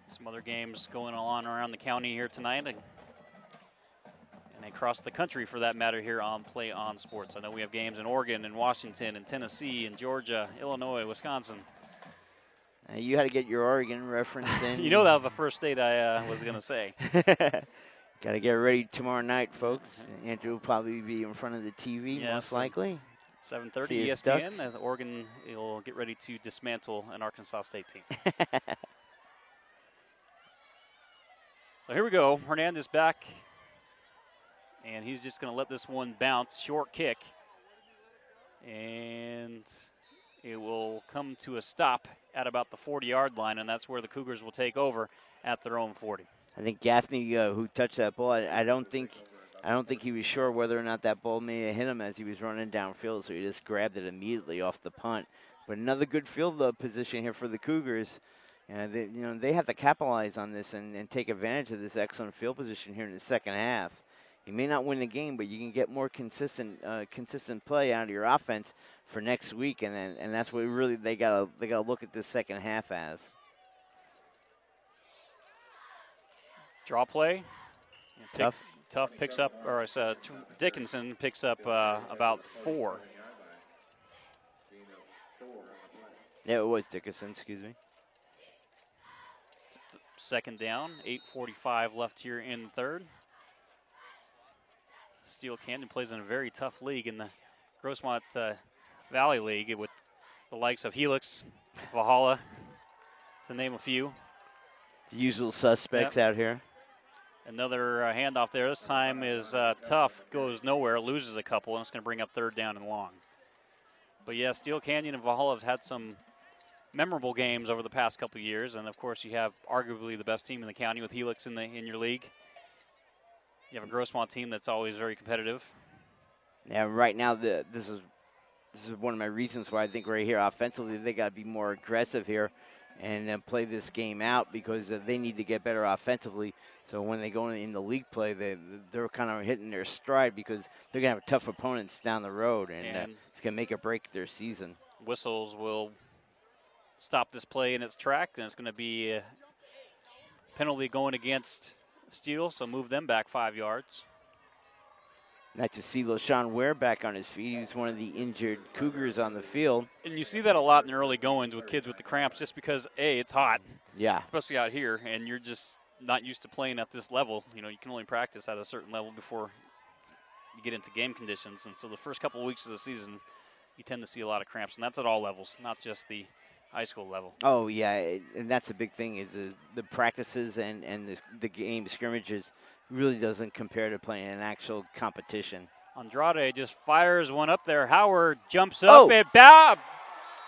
Some other games going on around the county here tonight and across the country for that matter here on Play On Sports. I know we have games in Oregon and Washington and Tennessee and Georgia, Illinois, Wisconsin.
You had to get your Oregon reference in.
That was the first state I was going to say.
Got to get ready tomorrow night, folks. Andrew will probably be in front of the TV, most likely.
7:30 ESPN. As Oregon will get ready to dismantle an Arkansas State team. So here we go. Hernandez back. And he's just going to let this one bounce. Short kick. And it will come to a stop at about the 40-yard line, and that's where the Cougars will take over at their own 40.
I think Gaffney, who touched that ball, I don't think he was sure whether or not that ball may have hit him as he was running downfield, so he just grabbed it immediately off the punt. But another good field position here for the Cougars. They have to capitalize on this and take advantage of this excellent field position here in the second half. You may not win the game, but you can get more consistent play out of your offense for next week, and that's what really they gotta look at this second half as.
Draw play.
Tough
picks up, or Dickinson picks up about 4.
Yeah, it was Dickinson. Excuse me.
Second down. 8:45 left here in the third. Steele Canyon plays in a very tough league in the Grossmont Valley League with the likes of Helix, Valhalla, to name a few.
The usual suspects out here.
Another handoff there. This time is tough, goes nowhere, loses a couple, and it's going to bring up third down and long. But, yeah, Steele Canyon and Valhalla have had some memorable games over the past couple of years, and, of course, you have arguably the best team in the county with Helix in your league. You have a Grossmont team that's always very competitive.
Yeah, right now this is one of my reasons why I think right here offensively they got to be more aggressive here and play this game out because they need to get better offensively. So when they go in the league play, they're kind of hitting their stride because they're going to have tough opponents down the road, and it's going to make or break their season.
Whistles will stop this play in its track, and it's going to be a penalty going against Steele, so move them back 5 yards.
Nice to see LaShawn Ware back on his feet. He was one of the injured Cougars on the field.
And you see that a lot in the early goings with kids with the cramps just because, A, it's hot.
Yeah.
Especially out here, and you're just not used to playing at this level. You know, you can only practice at a certain level before you get into game conditions. And so the first couple of weeks of the season, you tend to see a lot of cramps, and that's at all levels, not just the high school level.
Oh, yeah, and that's a big thing is the practices and the game scrimmages really doesn't compare to playing an actual competition.
Andrade just fires one up there. Howard jumps up and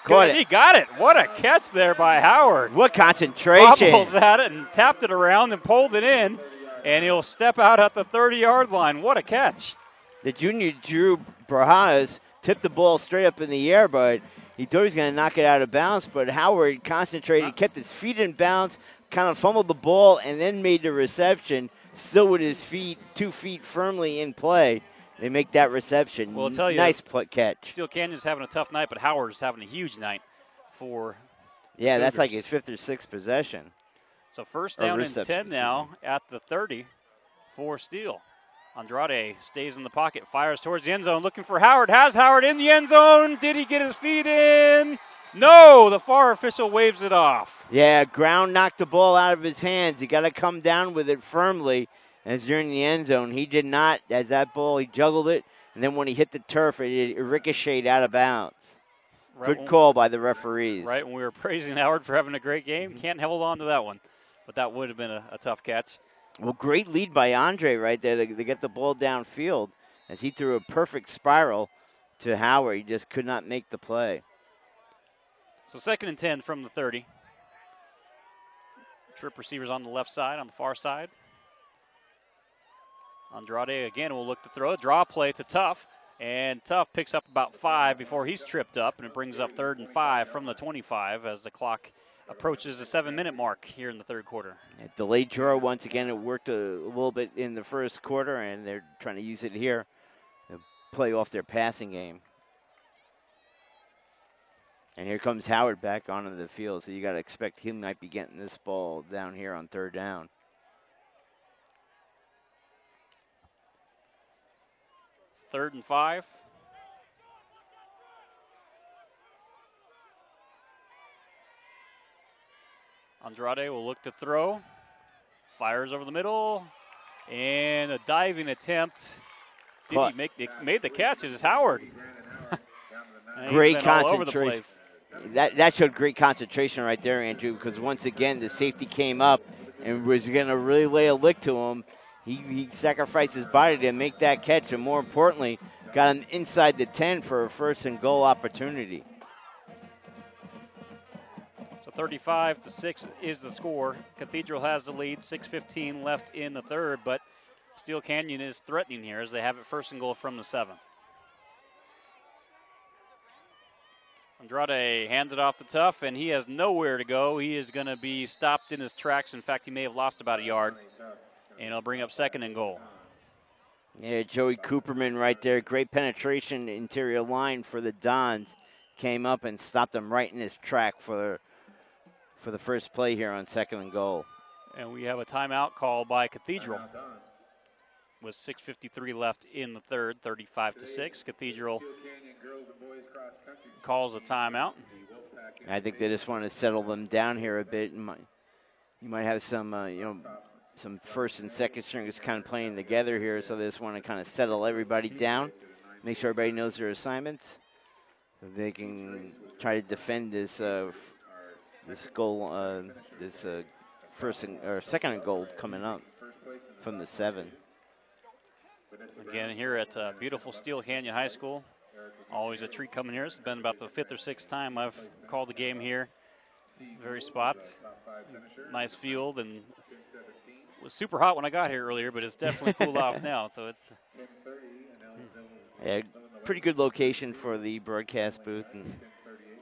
caught it.
He got it. What a catch there by Howard.
What concentration.
Bobbles at it and tapped it around and pulled it in, and he'll step out at the 30-yard line. What a catch.
The junior Drew Gaffney tipped the ball straight up in the air, but he thought he was going to knock it out of bounds, but Howard concentrated, kept his feet in bounds, kind of fumbled the ball, and then made the reception, still with his feet, 2 feet firmly in play. They make that reception.
Well, I'll tell you,
nice catch.
Steele Canyon's having a tough night, but Howard's having a huge night for
Yeah,
Cougars.
That's like his 5th or 6th possession.
So first down and 10 now at the 30 for Steele. Andrade stays in the pocket, fires towards the end zone, looking for Howard. Has Howard in the end zone. Did he get his feet in? No, the far official waves it off.
Yeah, Ground knocked the ball out of his hands. He got to come down with it firmly as you're in the end zone. He did not. As that ball, he juggled it, and then when he hit the turf, it ricocheted out of bounds. Good call by the referees.
Right when we were praising Howard for having a great game, can't hold on to that one. But that would have been a tough catch.
Well, great lead by Andre right there to get the ball downfield as he threw a perfect spiral to Howard. He just could not make the play.
So 2nd and 10 from the 30. Trip receivers on the left side, on the far side. Andrade again will look to throw. Draw play to Tuff. And Tuff picks up about 5 before he's tripped up. And it brings up 3rd and 5 from the 25 as the clock approaches the 7-minute mark here in the third quarter.
Yeah, delayed draw once again. It worked a little bit in the first quarter, and they're trying to use it here to play off their passing game. And here comes Howard back onto the field, so you got to expect he might be getting this ball down here on 3rd down.
Third and 5. Andrade will look to throw. Fires over the middle. And a diving attempt. Did he made the catch? It was Howard.
Great concentration. That showed great concentration right there, Andrew, because once again the safety came up and was going to really lay a lick to him. He sacrificed his body to make that catch, and more importantly, got him inside the 10 for a 1st and goal opportunity.
So 35-6 is the score. Cathedral has the lead, 6:15 left in the third, but Steele Canyon is threatening here as they have it 1st and goal from the 7. Andrade hands it off to Tuff, and he has nowhere to go. He is going to be stopped in his tracks. In fact, he may have lost about a yard, and it'll bring up 2nd and goal.
Yeah, Joey Cooperman right there. Great penetration interior line for the Dons. Came up and stopped him right in his track for the first play here on 2nd and goal.
And we have a timeout call by Cathedral with 6:53 left in the third, 35-6. Cathedral calls a timeout.
I think they just want to settle them down here a bit. You might have some, some 1st and 2nd stringers kind of playing together here, so they just want to kind of settle everybody down, make sure everybody knows their assignments, so they can try to defend this goal, this 2nd and goal coming up from the 7.
Again, here at beautiful Steele Canyon High School. Always a treat coming here. It's been about the 5th or 6th time I've called the game here. Very spots. Nice field, and it was super hot when I got here earlier, but it's definitely cooled off now. So it's
pretty good location for the broadcast booth, and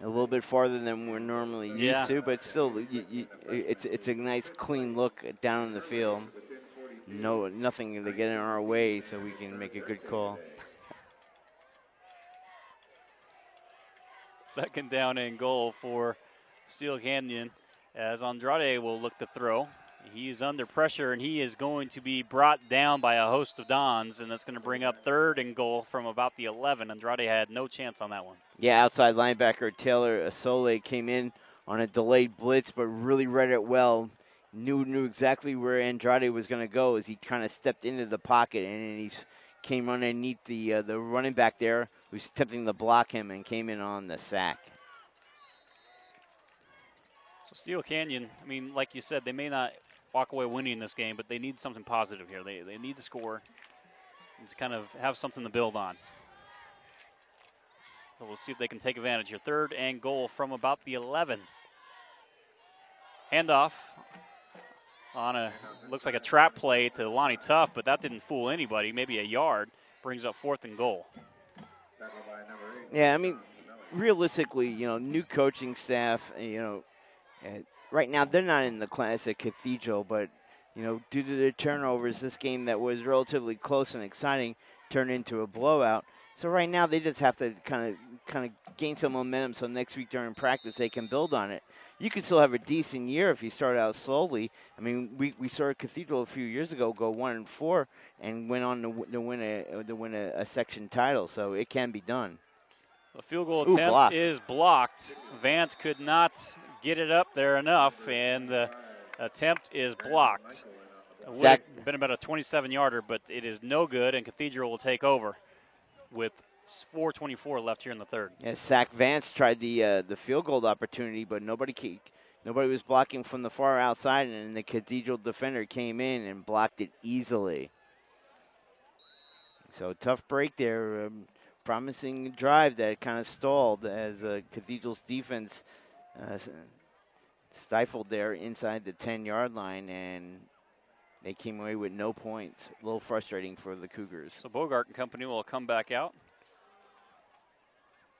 a little bit farther than we're normally used to, but still, it's a nice clean look down in the field. Nothing to get in our way, so we can make a good call.
2nd down and goal for Steele Canyon, as Andrade will look to throw. He's under pressure, and he is going to be brought down by a host of Dons, and that's going to bring up 3rd and goal from about the 11. Andrade had no chance on that one.
Yeah, outside linebacker Taylor Asole came in on a delayed blitz, but really read it well. Knew exactly where Andrade was going to go as he kind of stepped into the pocket, and he came underneath the running back there, who's attempting to block him, and came in on the sack.
So Steele Canyon, I mean, like you said, they may not walk away winning this game, but they need something positive here. They need to score and to kind of have something to build on. So we'll see if they can take advantage here. 3rd and goal from about the 11. Handoff on looks like a trap play to Lonnie Tuff, but that didn't fool anybody. Maybe a yard. Brings up 4th and goal.
Yeah, I mean, realistically, new coaching staff, right now they're not in the class at Cathedral, but, due to the turnovers, this game that was relatively close and exciting turned into a blowout. So right now they just have to kind of gain some momentum so next week during practice they can build on it. You could still have a decent year if you start out slowly. I mean, we saw Cathedral a few years ago go 1-4 and went on to win a section title, so it can be done.
The field goal attempt is blocked. Vance could not get it up there enough, and the attempt is blocked. It would have been about a 27-yarder, but it is no good, and Cathedral will take over with 4:24 left here in the 3rd.
Yeah, Zach Vance tried the field goal opportunity, but nobody was blocking from the far outside, and the Cathedral defender came in and blocked it easily. So tough break there. Promising drive that kind of stalled as Cathedral's defense stifled there inside the 10-yard line, and they came away with no points. A little frustrating for the Cougars.
So Bogart and company will come back out.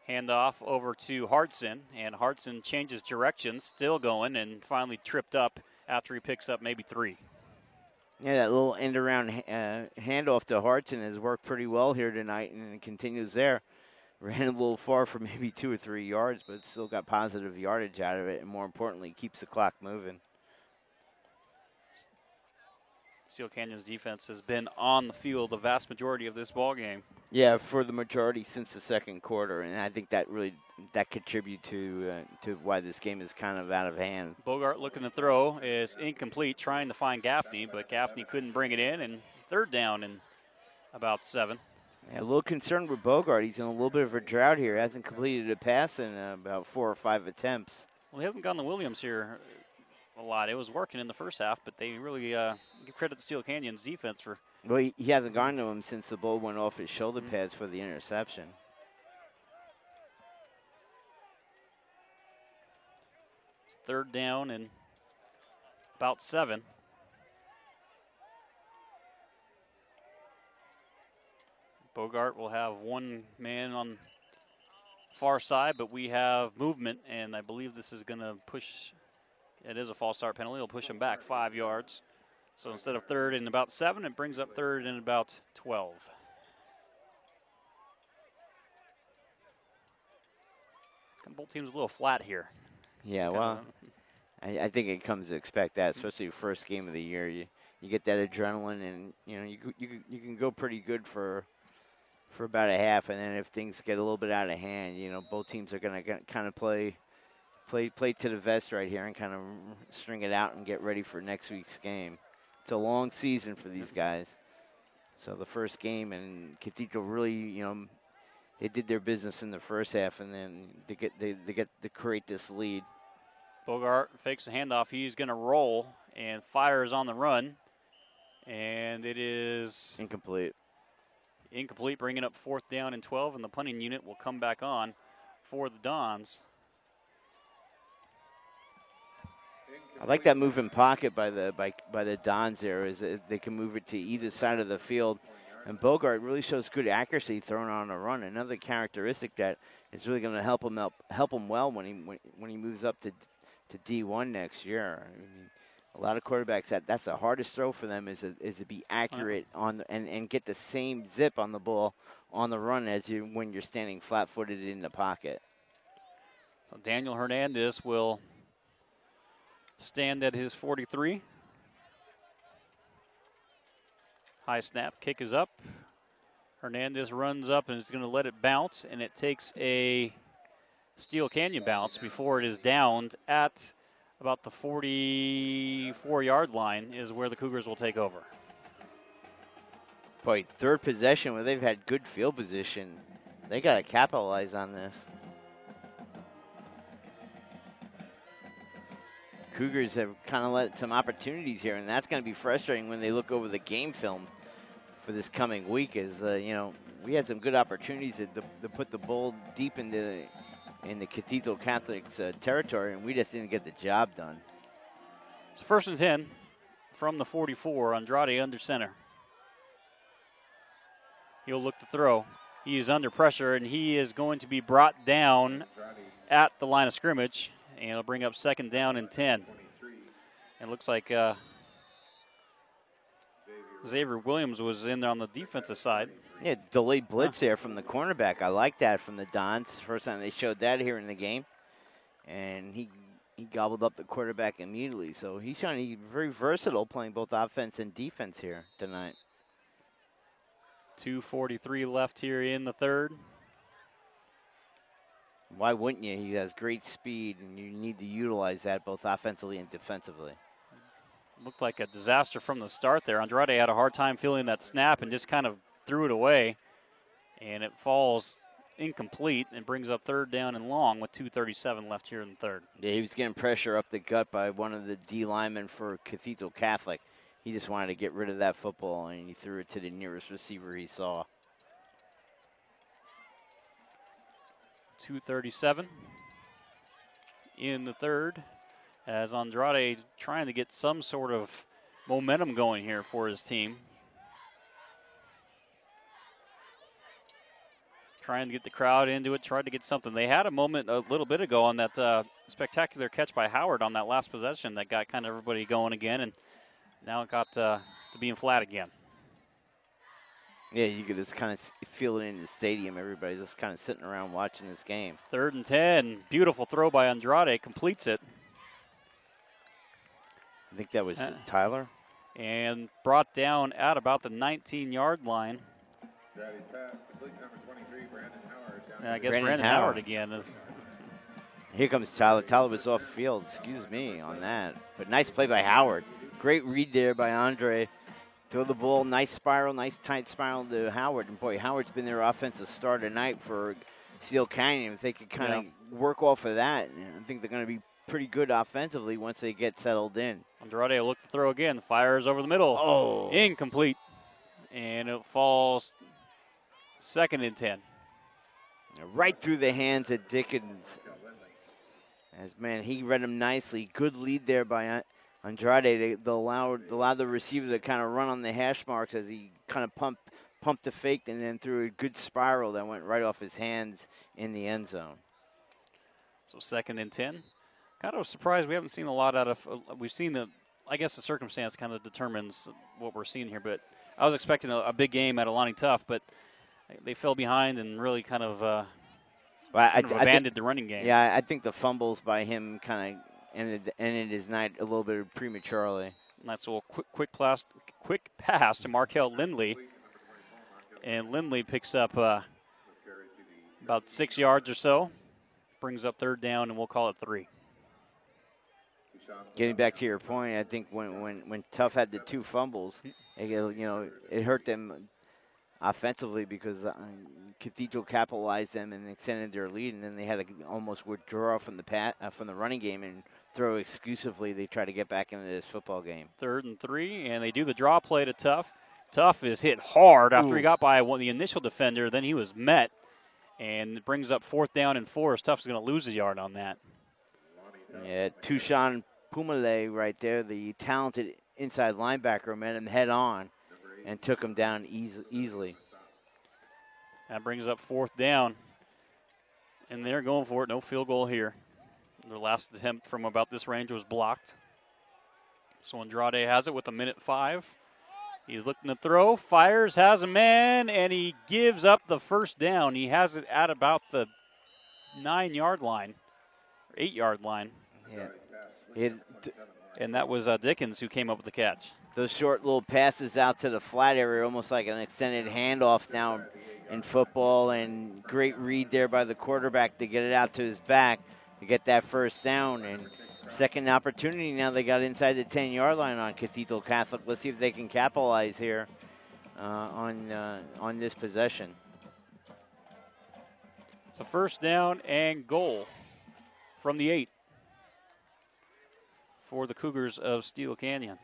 Handoff over to Hartson, and Hartson changes direction, still going, and finally tripped up after he picks up maybe 3.
Yeah, that little end-around handoff to Hartson has worked pretty well here tonight, and it continues there. Ran a little far for maybe 2 or 3 yards, but still got positive yardage out of it, and more importantly, keeps the clock moving.
Steele Canyon's defense has been on the field the vast majority of this ball game.
Yeah, for the majority since the second quarter, and I think that contributes to why this game is kind of out of hand.
Bogart looking to throw is incomplete, trying to find Gaffney, but Gaffney couldn't bring it in, and 3rd down and about 7.
Yeah, a little concerned with Bogart. He's in a little bit of a drought here. Hasn't completed a pass in about 4 or 5 attempts.
Well, he hasn't gone to Williams here a lot. It was working in the first half, but they really give credit to Steele Canyon's defense for.
Well, he hasn't gone to him since the ball went off his shoulder pads for the interception.
It's 3rd down and about 7. Bogart will have one man on far side, but we have movement, and I believe this is going to push. It is a false start penalty. It'll push him back 5 yards. So instead of 3rd and about 7, it brings up 3rd and about 12. Both teams a little flat here.
Yeah, well, I think it comes to expect that, especially first game of the year. You get that adrenaline, and you can go pretty good for about a half, and then if things get a little bit out of hand, both teams are going to kind of play to the vest right here and kind of string it out and get ready for next week's game. It's a long season for these guys. So the first game, and Cathedral really, they did their business in the first half, and then they get to create this lead.
Bogart fakes the handoff. He's going to roll and fires on the run, and it is
incomplete.
Incomplete, bringing up 4th down and 12, and the punting unit will come back on for the Dons.
I like that move in pocket by the Dons there, is that they can move it to either side of the field. And Bogart really shows good accuracy throwing on a run. Another characteristic that is really going to help him well when he moves up to D1 next year. I mean, a lot of quarterbacks that's the hardest throw for them is to be accurate and get the same zip on the ball on the run as when you're standing flat-footed in the pocket.
So Daniel Hernandez will stand at his 43. High snap, kick is up. Hernandez runs up and is going to let it bounce, and it takes a Steele Canyon bounce before it is downed at about the 44-yard line is where the Cougars will take over.
Boy, third possession where they've had good field position. They got to capitalize on this. Cougars have kind of let some opportunities here, and that's going to be frustrating when they look over the game film for this coming week. Is we had some good opportunities to put the ball deep in the Cathedral Catholic's territory, and we just didn't get the job done.
It's 1st and 10 from the 44. Andrade under center. He'll look to throw. He is under pressure, and he is going to be brought down at the line of scrimmage, and it'll bring up 2nd down and 10. It looks like Xavier Williams was in there on the defensive side.
Yeah, delayed blitz there from the cornerback. I like that from the Dons. First time they showed that here in the game. And he gobbled up the quarterback immediately. So he's trying to be very versatile, playing both offense and defense here tonight.
2:43 left here in the third.
Why wouldn't you? He has great speed, and you need to utilize that both offensively and defensively.
Looked like a disaster from the start there. Andrade had a hard time feeling that snap and just kind of threw it away. And it falls incomplete and brings up 3rd down and long with 2:37 left here in the third.
Yeah, he was getting pressure up the gut by one of the D linemen for Cathedral Catholic. He just wanted to get rid of that football, and he threw it to the nearest receiver he saw.
2:37 in the third, as Andrade trying to get some sort of momentum going here for his team. Trying to get the crowd into it, tried to get something. They had a moment a little bit ago on that spectacular catch by Howard on that last possession that got kind of everybody going again, and now it got to being flat again.
Yeah, you could just kind of feel it in the stadium. Everybody's just kind of sitting around watching this game.
3rd and 10. Beautiful throw by Andrade. Completes it.
I think that was Tyler.
And brought down at about the 19-yard line. And I guess Brandon Howard again.
Here comes Tyler. Tyler was off field, excuse me, on that. But nice play by Howard. Great read there by Andre. Throw the ball, nice spiral, nice tight spiral to Howard. And, boy, Howard's been their offensive star tonight for Steele Canyon. If they could kind of work off of that, I think they're going to be pretty good offensively once they get settled in.
Andrade will look to throw again. Fires over the middle.
Oh.
Incomplete. And it falls 2nd and 10.
Right through the hands of Dickens. As, man, he read him nicely. Good lead there by Andrade. They allowed the receiver to kind of run on the hash marks as he kind of pumped the fake and then threw a good spiral that went right off his hands in the end zone.
So 2nd and 10. Kind of surprised we haven't seen a lot out of. We've seen I guess the circumstance kind of determines what we're seeing here. But I was expecting a big game at Alani Tough, but they fell behind and really kind of abandoned the running game.
Yeah, I think the fumbles by him kind of ended his night a little bit prematurely.
And that's a little quick pass to Markel Lindley. And Lindley picks up about 6 yards or so. Brings up 3rd down, and we'll call it 3.
Getting back to your point, I think when Tough had the 2 fumbles, it hurt them offensively because Cathedral capitalized them and extended their lead, and then they had to almost withdraw from the running game and throw exclusively. They try to get back into this football game.
3rd and 3, and they do the draw play to Tough. Tough is hit hard after he got by the initial defender. Then he was met, and it brings up 4th down and 4. Tough's going to lose a yard on that.
Yeah, Tushan Pumale right there, the talented inside linebacker, met him head on and took him down easily.
That brings up 4th down, and they're going for it. No field goal here. Their last attempt from about this range was blocked. So Andrade has it with 1:05. He's looking to throw, fires, has a man, and he gives up the 1st down. He has it at about the 9-yard line, or 8-yard line.
Yeah.
And that was Dickens who came up with the catch.
Those short little passes out to the flat area, almost like an extended handoff now in football, and great read there by the quarterback to get it out to his back to get that first down. And second opportunity now they got inside the 10-yard line on Cathedral Catholic. Let's see if they can capitalize here on this possession.
So first down and goal from the 8 for the Cougars of Steele Canyon.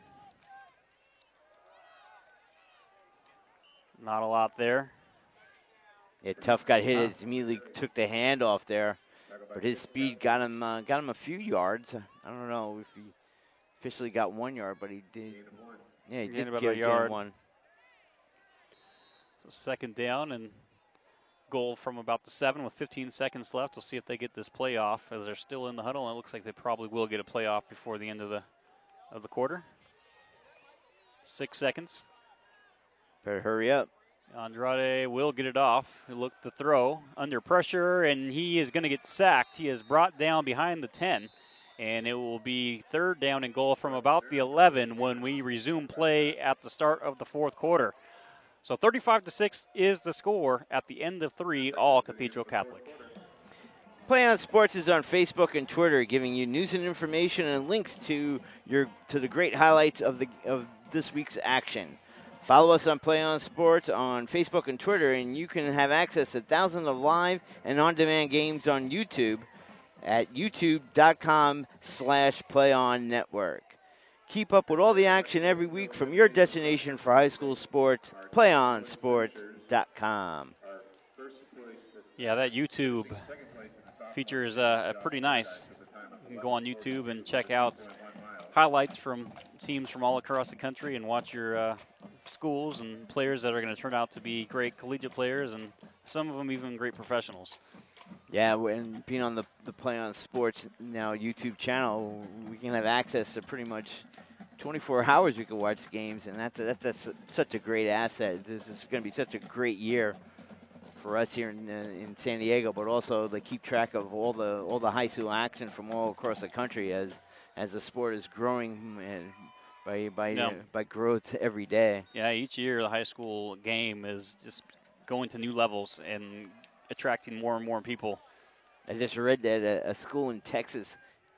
Not a lot there.
Yeah, Tough got hit. It immediately took the handoff there, but his speed got him a few yards. I don't know if he officially got 1 yard, but he did. Yeah, he did
about
get
a yard.
One.
So second down and goal from about the 7 with 15 seconds left. We'll see if they get this play off as they're still in the huddle. And it looks like they probably will get a play off before the end of the quarter. 6 seconds.
Better hurry up.
Andrade will get it off. He looked to throw under pressure, and he is going to get sacked. He is brought down behind the 10, and it will be third down and goal from about the 11 when we resume play at the start of the fourth quarter. So 35-6 is the score at the end of 3, all Cathedral Catholic.
Play On Sports is on Facebook and Twitter, giving you news and information and links to the great highlights of this week's action. Follow us on Play On Sports on Facebook and Twitter, and you can have access to thousands of live and on-demand games on YouTube at youtube.com/PlayOnNetwork. Keep up with all the action every week from your destination for high school sports, PlayOnSports.com.
Yeah, that YouTube feature is pretty nice. You can go on YouTube and check out highlights from teams from all across the country and watch your schools and players that are going to turn out to be great collegiate players and some of them even great professionals.
Yeah, and being on the Play On Sports now YouTube channel, we can have access to pretty much 24 hours we can watch games, and that's such a great asset. This is going to be such a great year for us here in San Diego, but also to keep track of all the high school action from all across the country as the sport is growing and by growth every day.
Yeah, each year the high school game is just going to new levels and attracting more and more people.
I just read that a school in Texas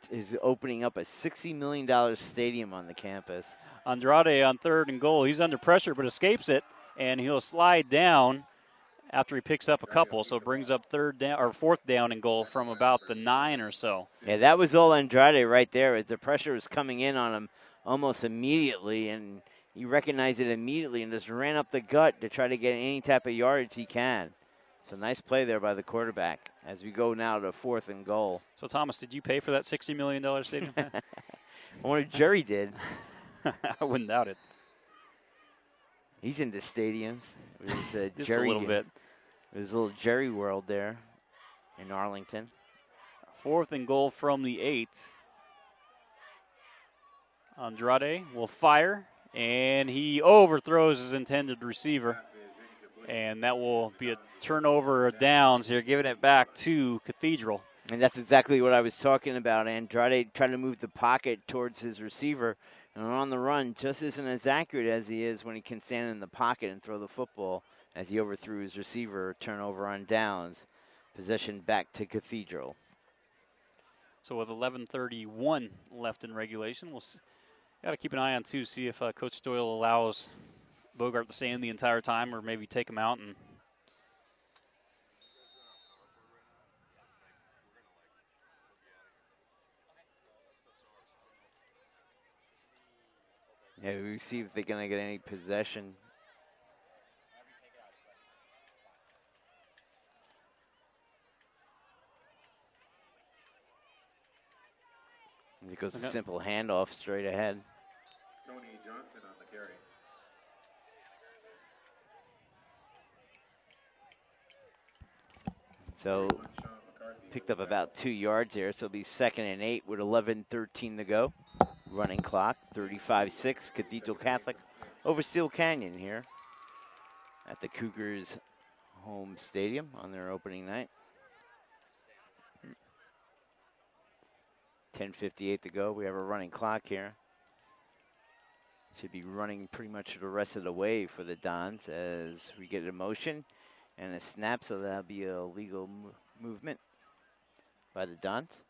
is opening up a $60 million stadium on the campus.
Andrade on third and goal. He's under pressure but escapes it, and he'll slide down after he picks up a couple. So it brings up fourth down and goal from about the 9 or so.
Yeah, that was all Andrade right there as the pressure was coming in on him almost immediately, and he recognized it immediately and just ran up the gut to try to get any type of yardage he can. So nice play there by the quarterback as we go now to fourth and goal.
So, Thomas, did you pay for that $60 million stadium?
I wonder if Jerry did.
I wouldn't doubt it.
He's into stadiums. It was,
just
Jerry,
a little bit.
It was a little Jerry world there in Arlington.
Fourth and goal from the 8. Andrade will fire, and he overthrows his intended receiver. And that will be a turnover of downs here, giving it back to Cathedral.
And that's exactly what I was talking about. Andrade tried to move the pocket towards his receiver, and on the run just isn't as accurate as he is when he can stand in the pocket and throw the football as he overthrew his receiver. Turnover on downs. Possession back to Cathedral.
So with 11:31 left in regulation, we'll got to keep an eye on, too, see if Coach Doyle allows Bogart to stay in the entire time or maybe take him out. And
yeah, we see if they're going to get any possession. It goes a simple handoff straight ahead.
Tony Johnson on the carry.
So picked up about 2 yards there. So it'll be 2nd and 8 with 11:13 to go. Running clock, 35-6. Cathedral Catholic over Steele Canyon here at the Cougars' home stadium on their opening night. 10:58 to go. We have a running clock here. Should be running pretty much the rest of the way for the Dons as we get a motion and a snap, so that'll be a legal movement by the Dons.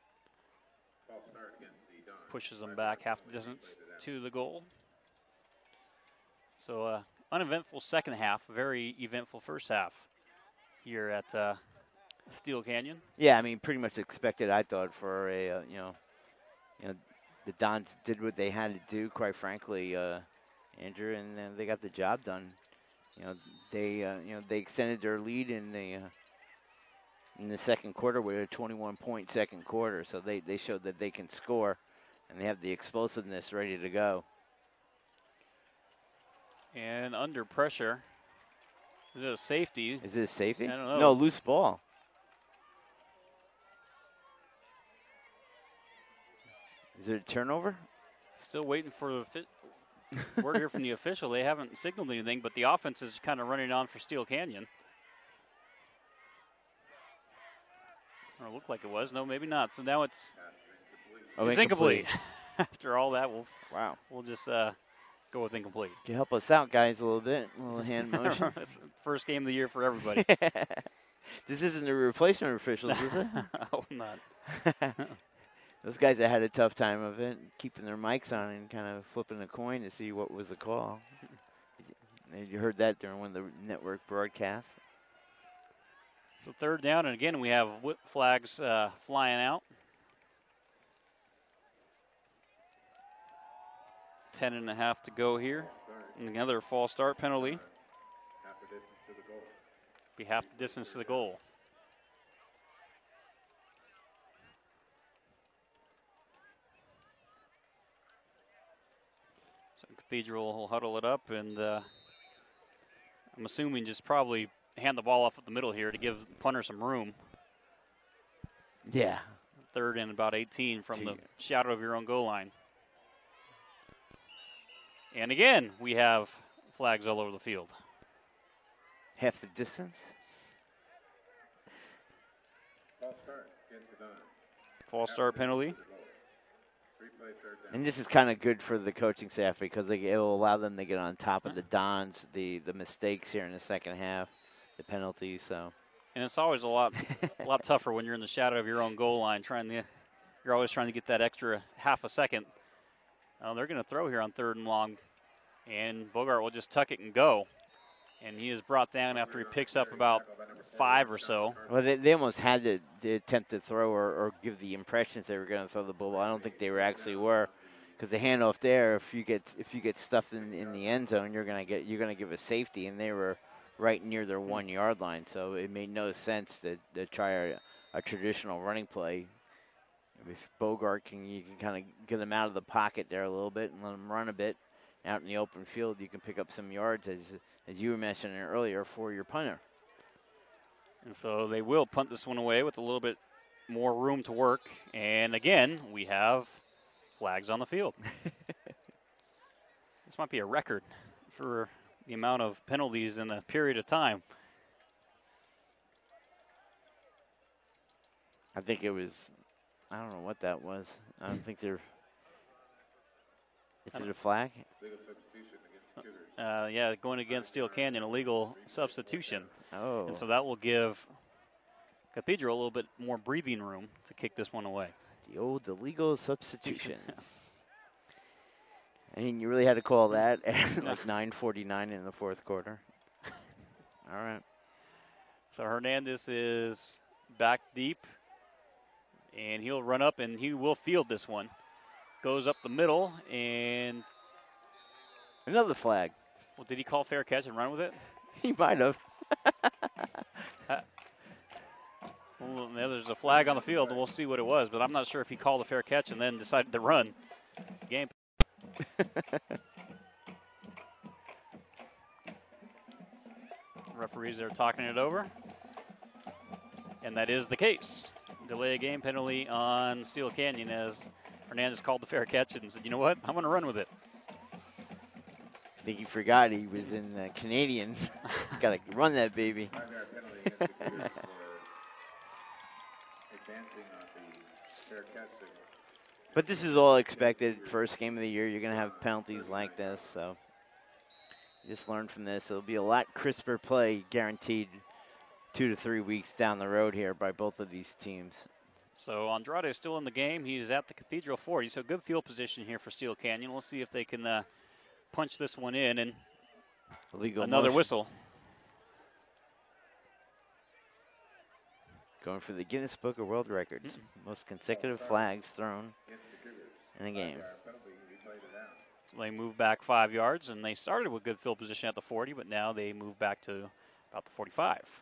Pushes them back half the distance to the goal. So uneventful second half, very eventful first half here at Steele Canyon.
Yeah, I mean, pretty much expected, I thought, for a, you know, the Dons did what they had to do, quite frankly, Andrew, and they got the job done. They extended their lead in the second quarter with a 21-point second quarter, so they showed that they can score, and they have the explosiveness ready to go.
And under pressure, is it a safety?
Is it a safety?
I don't know.
No, loose ball. Is it a turnover?
Still waiting for the word here from the official. They haven't signaled anything, but the offense is kind of running on for Steele Canyon. Or it looked like it was. No, maybe not. So now it's incomplete. After all that, we'll just go with incomplete.
Can you help us out, guys, a little bit? A little hand motion.
It's the first game of the year for everybody.
This isn't the replacement officials, is it?
Oh, not.
Those guys that had a tough time of it, keeping their mics on and kind of flipping a coin to see what was the call. You heard that during one of the network broadcasts.
So third down, and again we have whip flags flying out. 10.5 to go here. And another false start penalty. Be half the distance to the goal. So Cathedral will huddle it up, and I'm assuming just probably hand the ball off at the middle here to give the punter some room.
Yeah.
Third and about 18 from the shadow of your own goal line. And again, we have flags all over the field.
Half the distance.
False start penalty.
And this is kind of good for the coaching staff because it will allow them to get on top of the Dons, the mistakes here in the second half, the penalties. So.
And it's always a lot tougher when you're in the shadow of your own goal line. You're always trying to get that extra half a second. They're going to throw here on third and long, and Bogart will just tuck it and go. And he is brought down after he picks up about 5 or so.
Well, they almost had to attempt to throw or give the impressions they were going to throw the ball. I don't think they were, because the handoff there, if you get stuffed in the end zone, you're going to give a safety, and they were right near their 1 yard line. So it made no sense to try a traditional running play. If Bogart you can kind of get him out of the pocket there a little bit and let him run a bit out in the open field, you can pick up some yards, as you were mentioning earlier, for your punter.
And so they will punt this one away with a little bit more room to work. And again, we have flags on the field. This might be a record for the amount of penalties in a period of time.
I think it was, I don't know what that was. I don't think they're, is it a flag?
Yeah, going against Steele Canyon, illegal substitution.
Oh.
And so that will give Cathedral a little bit more breathing room to kick this one away.
The old illegal substitution. I mean, you really had to call that at like 9:49 in the fourth quarter. All right.
So Hernandez is back deep, and he'll run up, and he will field this one. Goes up the middle, and
another flag.
Well, did he call fair catch and run with it?
He might have.
Well, there's a flag on the field, and we'll see what it was, but I'm not sure if he called a fair catch and then decided to run. Game. Referees are talking it over, and that is the case. Delay a game penalty on Steele Canyon as Hernandez called the fair catch and said, you know what, I'm going to run with it.
I think he forgot he was in the Canadian. Got to run that baby.
Advancing on the fair catch signal.
But this is all expected. First game of the year, you're going to have penalties like this. So just learn from this. It'll be a lot crisper play, guaranteed 2 to 3 weeks down the road here by both of these teams.
So Andrade is still in the game. He's at the Cathedral 40. So good field position here for Steele Canyon. We'll see if they can punch this one in. And
illegal
another
motion.
Whistle.
Going for the Guinness Book of World Records. Most consecutive flags thrown in a game.
So they move back 5 yards, and they started with good field position at the 40, but now they move back to about the 45.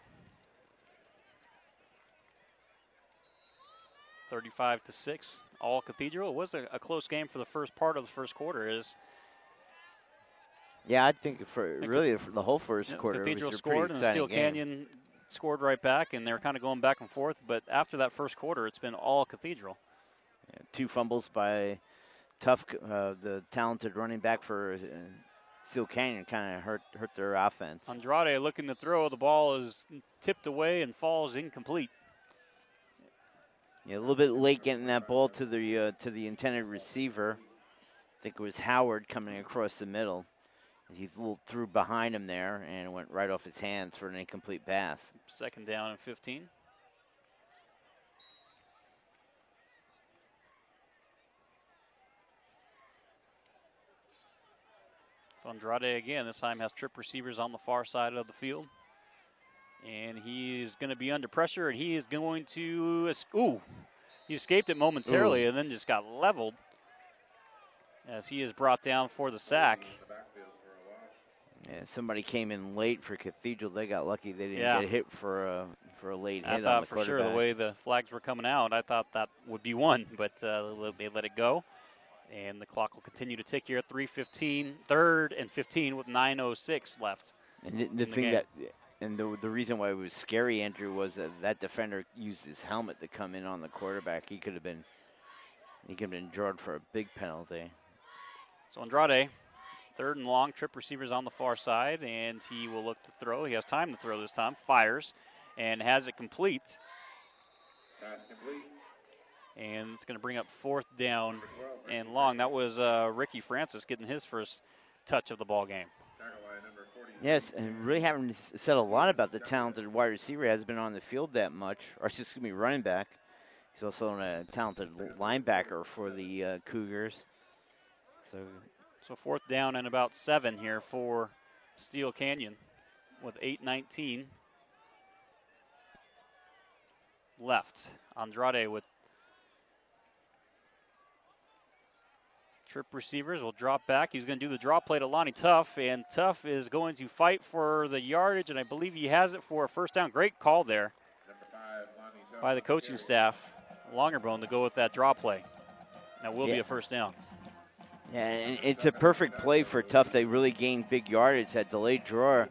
35-6, all Cathedral. It was a close game for the first part of the first quarter.
Yeah, I think for the whole first quarter,
Cathedral
it was a
scored,
pretty
and
exciting
Steele Canyon scored right back, and they're kind of going back and forth. But after that first quarter, it's been all Cathedral.
Yeah, 2 fumbles by Tough, the talented running back for Steele Canyon, kind of hurt their offense.
Andrade looking to throw. The ball is tipped away and falls incomplete.
Yeah, a little bit late getting that ball to the intended receiver. I think it was Howard coming across the middle. He threw behind him there and went right off his hands for an incomplete pass.
2nd down and 15. So Andrade again, this time has trip receivers on the far side of the field. And he's going to be under pressure, and he is going to, he escaped it momentarily and then just got leveled as he is brought down for the sack.
Yeah, somebody came in late for Cathedral. They got lucky they didn't get hit for a late hit on the quarterback.
I thought for sure the way the flags were coming out, I thought that would be one, but they let it go. And the clock will continue to tick here at 3:15, 3rd and 15 with 9:06 left.
And the thing that, and the reason why it was scary, Andrew, was that defender used his helmet to come in on the quarterback. He could have been drawn for a big penalty.
So Andrade, 3rd and long, trip receivers on the far side, and he will look to throw. He has time to throw this time. Fires and has it complete.
Pass complete.
And it's going to bring up 4th down and long. That was Ricky Francis getting his first touch of the ball game.
Yes, and really haven't said a lot about the talented wide receiver. He hasn't been on the field that much, or excuse me, running back. He's also a talented linebacker for the Cougars.
So 4th down and about 7 here for Steele Canyon with 8:19 left. Andrade with trip receivers will drop back. He's going to do the draw play to Lonnie Tuff, and Tuff is going to fight for the yardage, and I believe he has it for a first down. Great call there by the coaching staff, Longerbone, to go with that draw play. That will be a first down.
Yeah, and it's a perfect play for Tuff. They really gained big yardage. That delayed draw,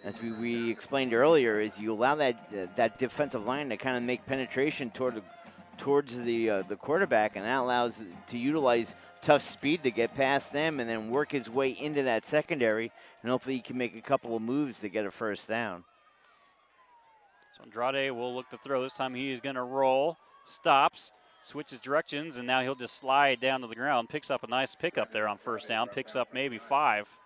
as we explained earlier, is you allow that defensive line to kind of make penetration towards the quarterback, and that allows to utilize Tuff's speed to get past them and then work his way into that secondary, and hopefully he can make a couple of moves to get a first down.
So Andrade will look to throw. This time he is going to roll, stops, switches directions, and now he'll just slide down to the ground. Picks up a nice pickup there on first down. Picks up maybe 5.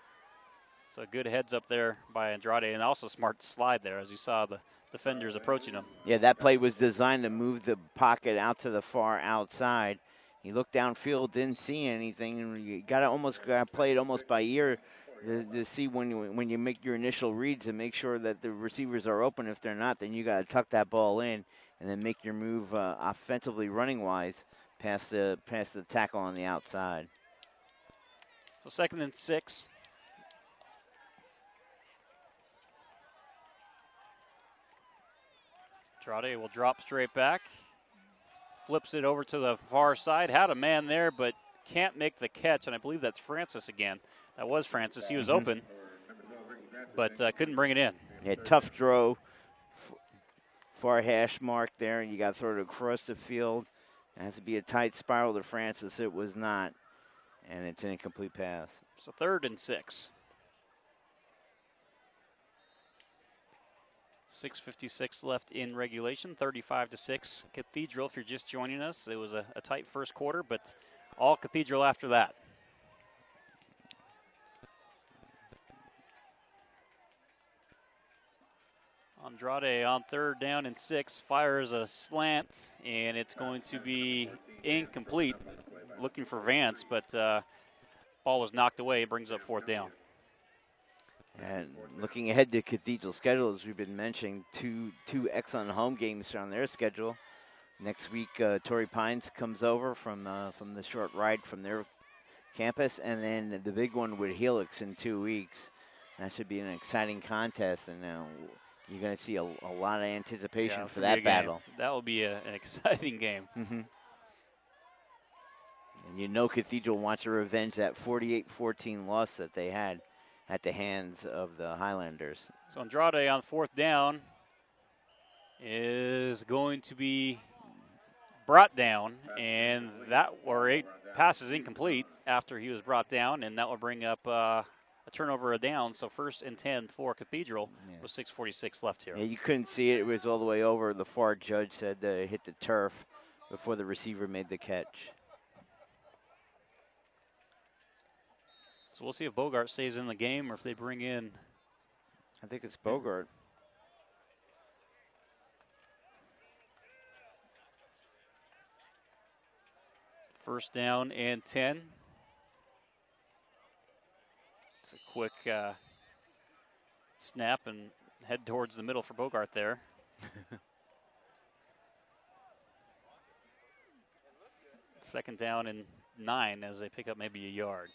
So good heads up there by Andrade, and also smart slide there as you saw the defenders approaching him.
Yeah, that play was designed to move the pocket out to the far outside. He looked downfield, didn't see anything, and you got to play it almost by ear to see when you make your initial reads and make sure that the receivers are open. If they're not, then you got to tuck that ball in and then make your move offensively running-wise past the tackle on the outside.
So 2nd and 6. Andrade will drop straight back. Flips it over to the far side. Had a man there, but can't make the catch. And I believe that's Francis again. That was Francis. He was open, but couldn't bring it in.
Yeah, tough throw. Far hash mark there, and you got to throw it across the field. It has to be a tight spiral to Francis. It was not, and it's an incomplete pass.
So 3rd and 6. 6:56 left in regulation, 35-6. Cathedral, if you're just joining us, it was a tight first quarter, but all Cathedral after that. Andrade on 3rd down and 6 fires a slant, and it's going to be incomplete. Looking for Vance, but ball was knocked away. It brings up 4th down.
And looking ahead to Cathedral's schedule, as we've been mentioning, two excellent home games on their schedule. Next week, Torrey Pines comes over from the short ride from their campus, and then the big one with Helix in 2 weeks. That should be an exciting contest, and you're going to see a lot of anticipation for that battle.
That will be an exciting game.
Mm-hmm. And Cathedral wants to revenge that 48-14 loss that they had at the hands of the Highlanders.
So Andrade on 4th down is going to be brought down, and pass is incomplete after he was brought down, and that will bring up a turnover a down. So 1st and 10 for Cathedral with 6:46 left here.
Yeah, you couldn't see it. It was all the way over. The far judge said it hit the turf before the receiver made the catch.
So we'll see if Bogart stays in the game or if they bring in.
I think it's Bogart.
First down and 10. It's a quick snap and head towards the middle for Bogart there. 2nd down and 9 as they pick up maybe a yard.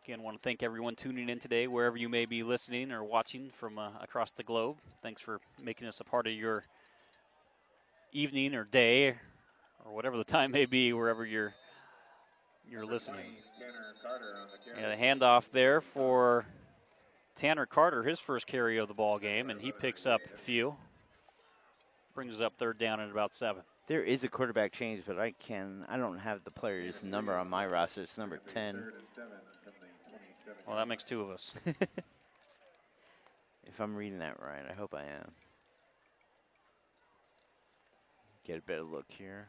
Again, want to thank everyone tuning in today, wherever you may be listening or watching from across the globe. Thanks for making us a part of your evening or day or whatever the time may be, wherever you're listening. And a handoff there for Tanner Carter, his first carry of the ball game, and he picks up a few. Brings us up 3rd down and about 7.
There is a quarterback change, but I don't have the player's number on my roster. It's number 10.
Well, that makes 2 of us.
If I'm reading that right, I hope I am. Get a better look here.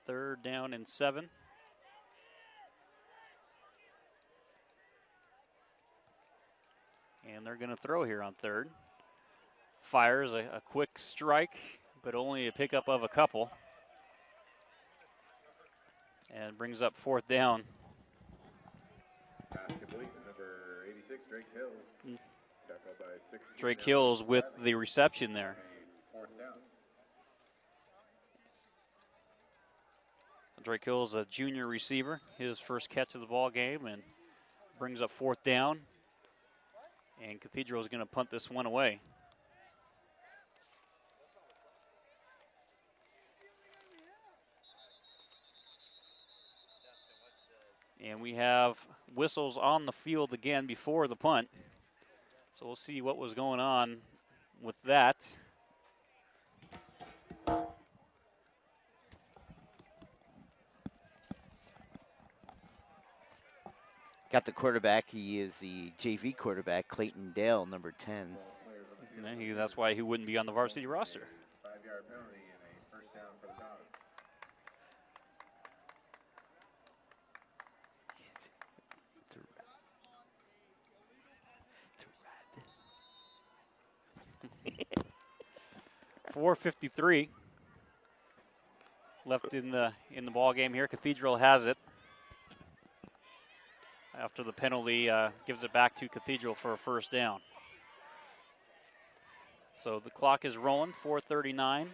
3rd down and 7. And they're going to throw here on 3rd. Fires a quick strike, but only a pickup of a couple. And brings up 4th down.
Number 86, Drake Hills.
Drake Hills with the reception there.
4th down.
Drake Hills, a junior receiver, his first catch of the ball game, and brings up 4th down. And Cathedral is going to punt this one away. And we have whistles on the field again before the punt. So we'll see what was going on with that.
Got the quarterback. He is the JV quarterback, Clayton Dale, number 10.
That's why he wouldn't be on the varsity roster.
5-yard penalty and a 1st down for the Dons.
.453 left in the ball game here. Cathedral has it. After the penalty, gives it back to Cathedral for a 1st down. So the clock is rolling, 4:39.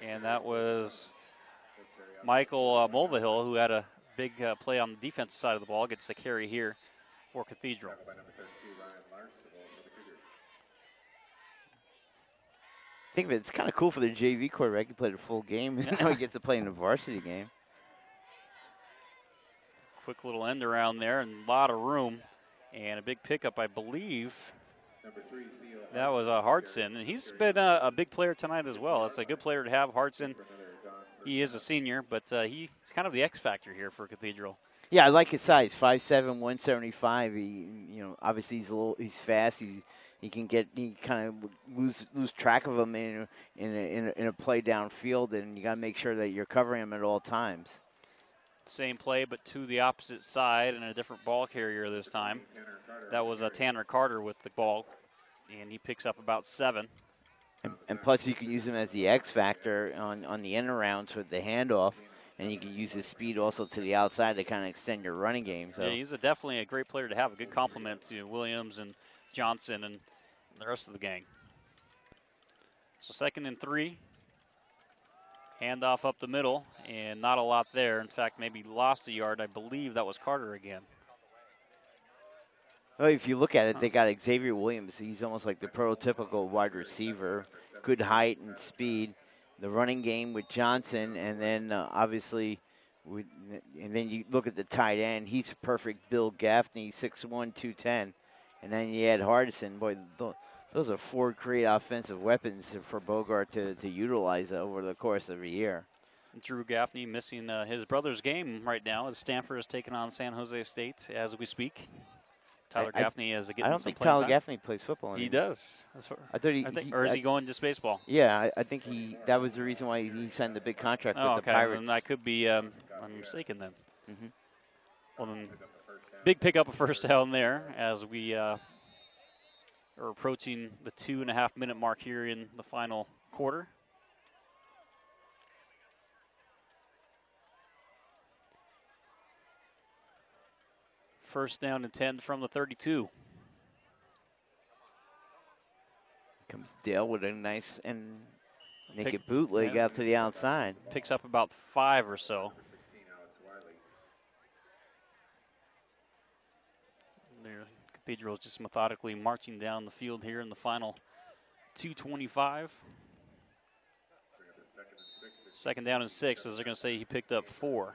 And that was Michael Mulvihill, who had a big play on the defensive side of the ball, gets the carry here for Cathedral.
Think of it, it's kind of cool for the JV quarterback. He played a full game, and now he gets to play in a varsity game.
Quick little end around there and a lot of room. And a big pickup, I believe. That was Hartson. And he's been a big player tonight as well. It's a good player to have, Hartson. He is a senior, but he's kind of the X factor here for Cathedral.
Yeah, I like his size, 5'7", 175. Obviously he's fast. He kind of lose track of him in a play downfield, and you got to make sure that you're covering him at all times.
Same play, but to the opposite side and a different ball carrier this time. That was Tanner Carter with the ball, and he picks up about 7.
And plus, you can use him as the X factor on the end arounds with the handoff, and you can use his speed also to the outside to kind of extend your running game. So.
Yeah, he's definitely a great player to have, a good complement to Williams and Johnson and the rest of the gang. So 2nd and 3. Handoff up the middle, and not a lot there. In fact, maybe lost a yard. I believe that was Carter again.
Well, if you look at it, they got Xavier Williams. He's almost like the prototypical wide receiver, good height and speed. The running game with Johnson, and then obviously, and then you look at the tight end. He's a perfect Bill Gaffney, 6'1", 210. And then you add Hardison. Boy, those are 4 great offensive weapons for Bogart to utilize over the course of a year.
Drew Gaffney missing his brother's game right now as Stanford is taking on San Jose State as we speak. Tyler Gaffney is getting some playing time.
I don't think Tyler Gaffney plays football anymore.
He does. Or is he going to baseball?
Yeah, I think that was the reason why he signed the big contract with the Pirates.
Then I could be I'm mistaken then. Mm-hmm. Well, then, big pickup of first down there as we are approaching the 2.5-minute mark here in the final quarter. First down and 10 from the 32.
Comes Dale with a nice and naked bootleg out to the outside.
Picks up about 5 or so. Cathedral is just methodically marching down the field here in the final 2:25. 2nd down and 6, as they're going to say he picked up 4.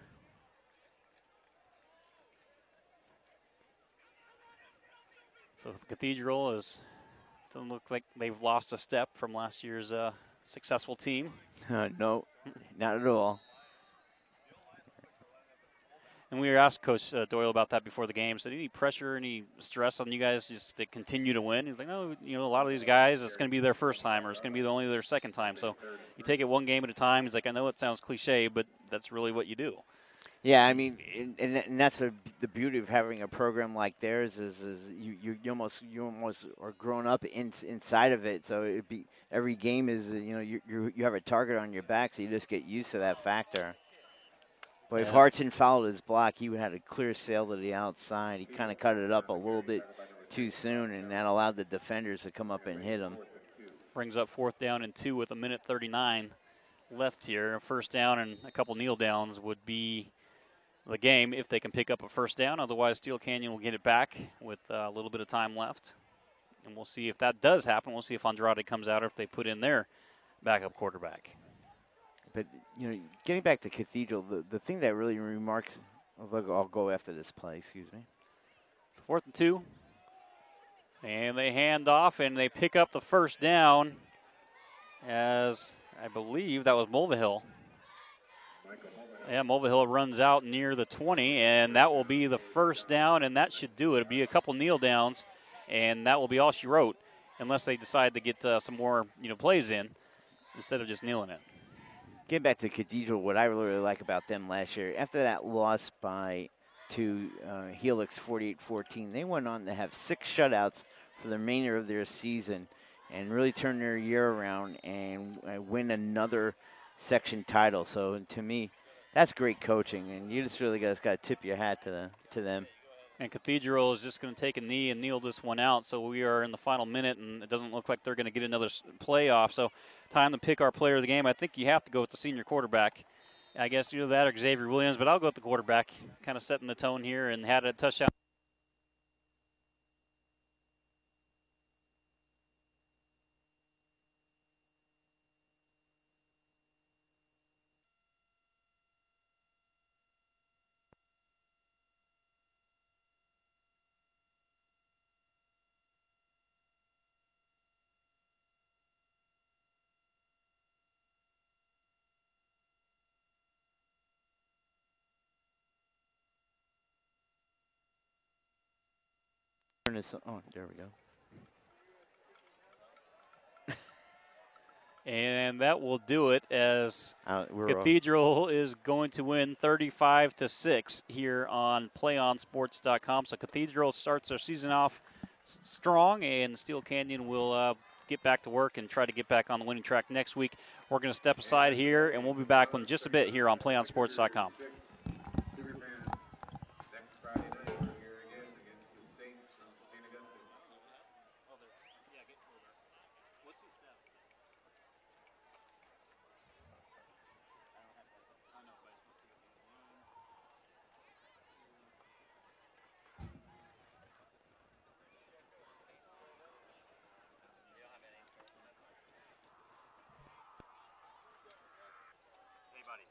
So the Cathedral doesn't look like they've lost a step from last year's successful team.
No, not at all.
And we were asked Coach Doyle about that before the game. So any pressure, any stress on you guys just to continue to win? He's like, no, a lot of these guys, it's going to be their first time or it's going to be only their second time. So you take it one game at a time. He's like, I know it sounds cliche, but that's really what you do.
Yeah, I mean, and that's the beauty of having a program like theirs is you almost are grown up inside of it. So every game is you have a target on your back, so you just get used to that factor. But if Hartson followed his block, he would have had a clear sail to the outside. He kind of cut it up a little bit too soon, and that allowed the defenders to come up and hit him.
Brings up 4th down and 2 with 1:39 left here. First down and a couple kneel downs would be the game if they can pick up a first down. Otherwise, Steele Canyon will get it back with a little bit of time left. And we'll see if that does happen. We'll see if Andrade comes out or if they put in their backup quarterback.
But, getting back to Cathedral, the thing that really remarks – I'll go after this play, excuse me.
4th and 2. And they hand off, and they pick up the first down as I believe that was Mulvihill. Yeah, Mulvihill runs out near the 20, and that will be the first down, and that should do it. It'll be a couple kneel downs, and that will be all she wrote, unless they decide to get some more plays in instead of just kneeling it.
Getting back to Cathedral, what I really like about them last year, after that loss to Helix 48-14, they went on to have 6 shutouts for the remainder of their season and really turn their year around and win another section title. So to me, that's great coaching, and you just really got to tip your hat to them.
And Cathedral is just going to take a knee and kneel this one out. So we are in the final minute, and it doesn't look like they're going to get another playoff. So time to pick our player of the game. I think you have to go with the senior quarterback. I guess either that or Xavier Williams, but I'll go with the quarterback, kind of setting the tone here and had a touchdown.
turn this on. There we go.
And that will do it as
We're
Cathedral is going to win 35-6 here on PlayOnSports.com. So Cathedral starts their season off strong, and Steele Canyon will get back to work and try to get back on the winning track next week. We're going to step aside here, and we'll be back in just a bit here on PlayOnSports.com.
Cougar fans, next Friday night, we're here again against the Saints from St. Augustine.
What's his stats? Hey, buddy.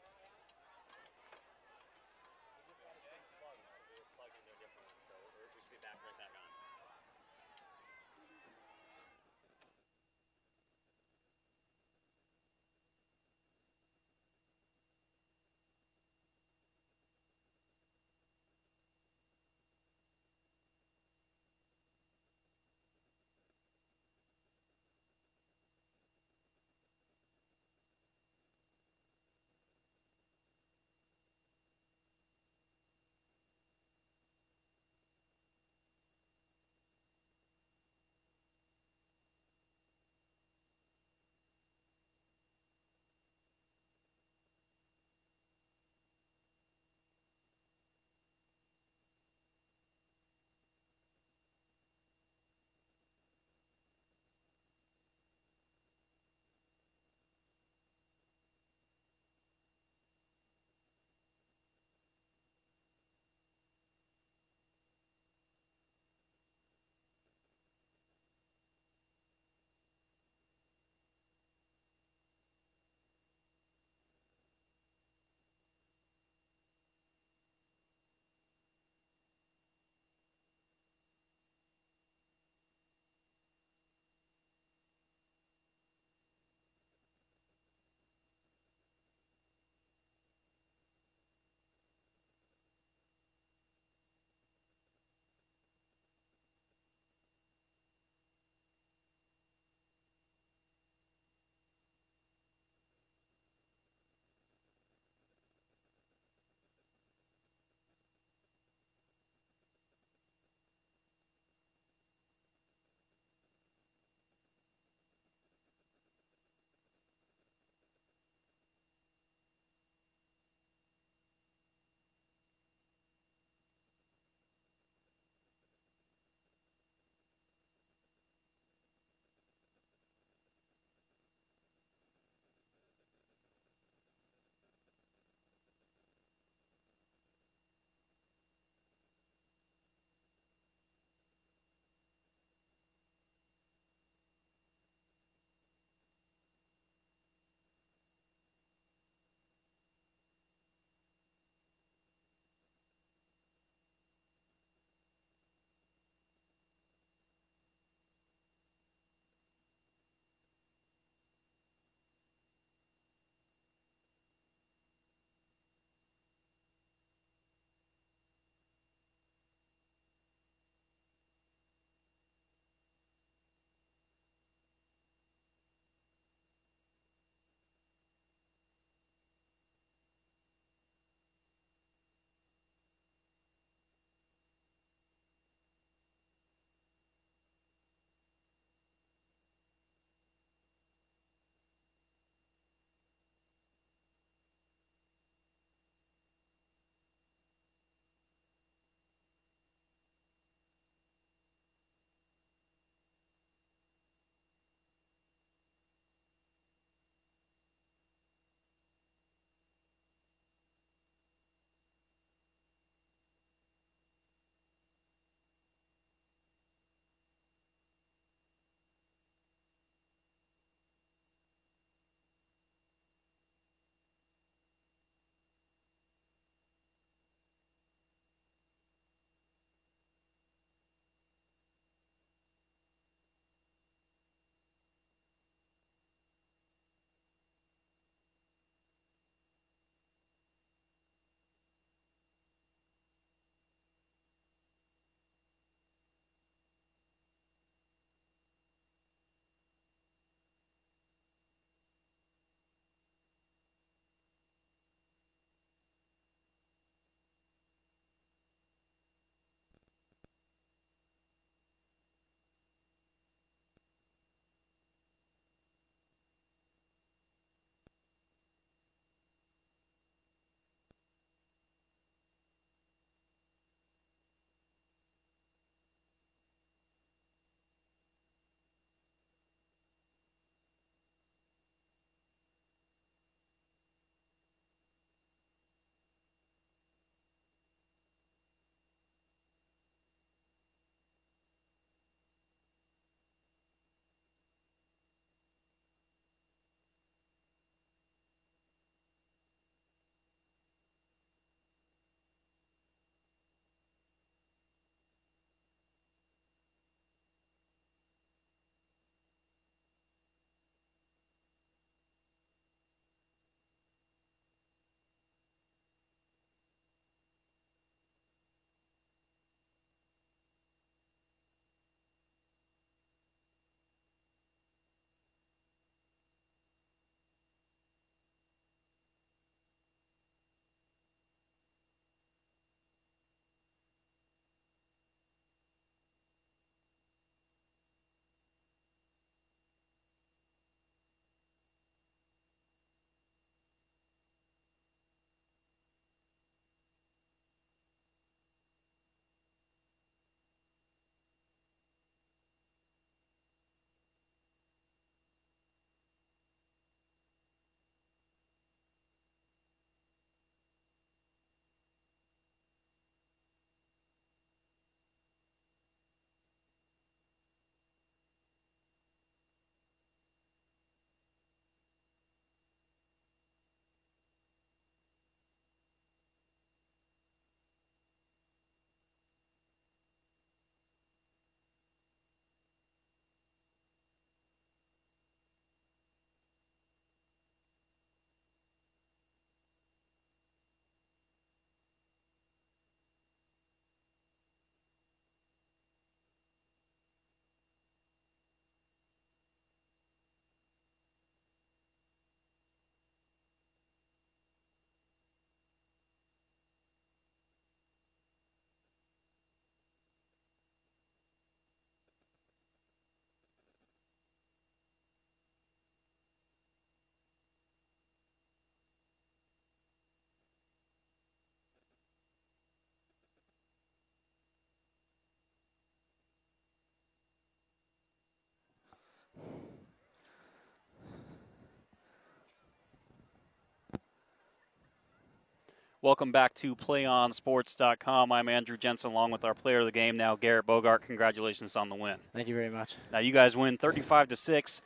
Welcome back to PlayOnSports.com. I'm Andrew Jensen, along with our player of the game now, Garrett Bogart. Congratulations on the win.
Thank you very much.
Now, you guys win 35-6.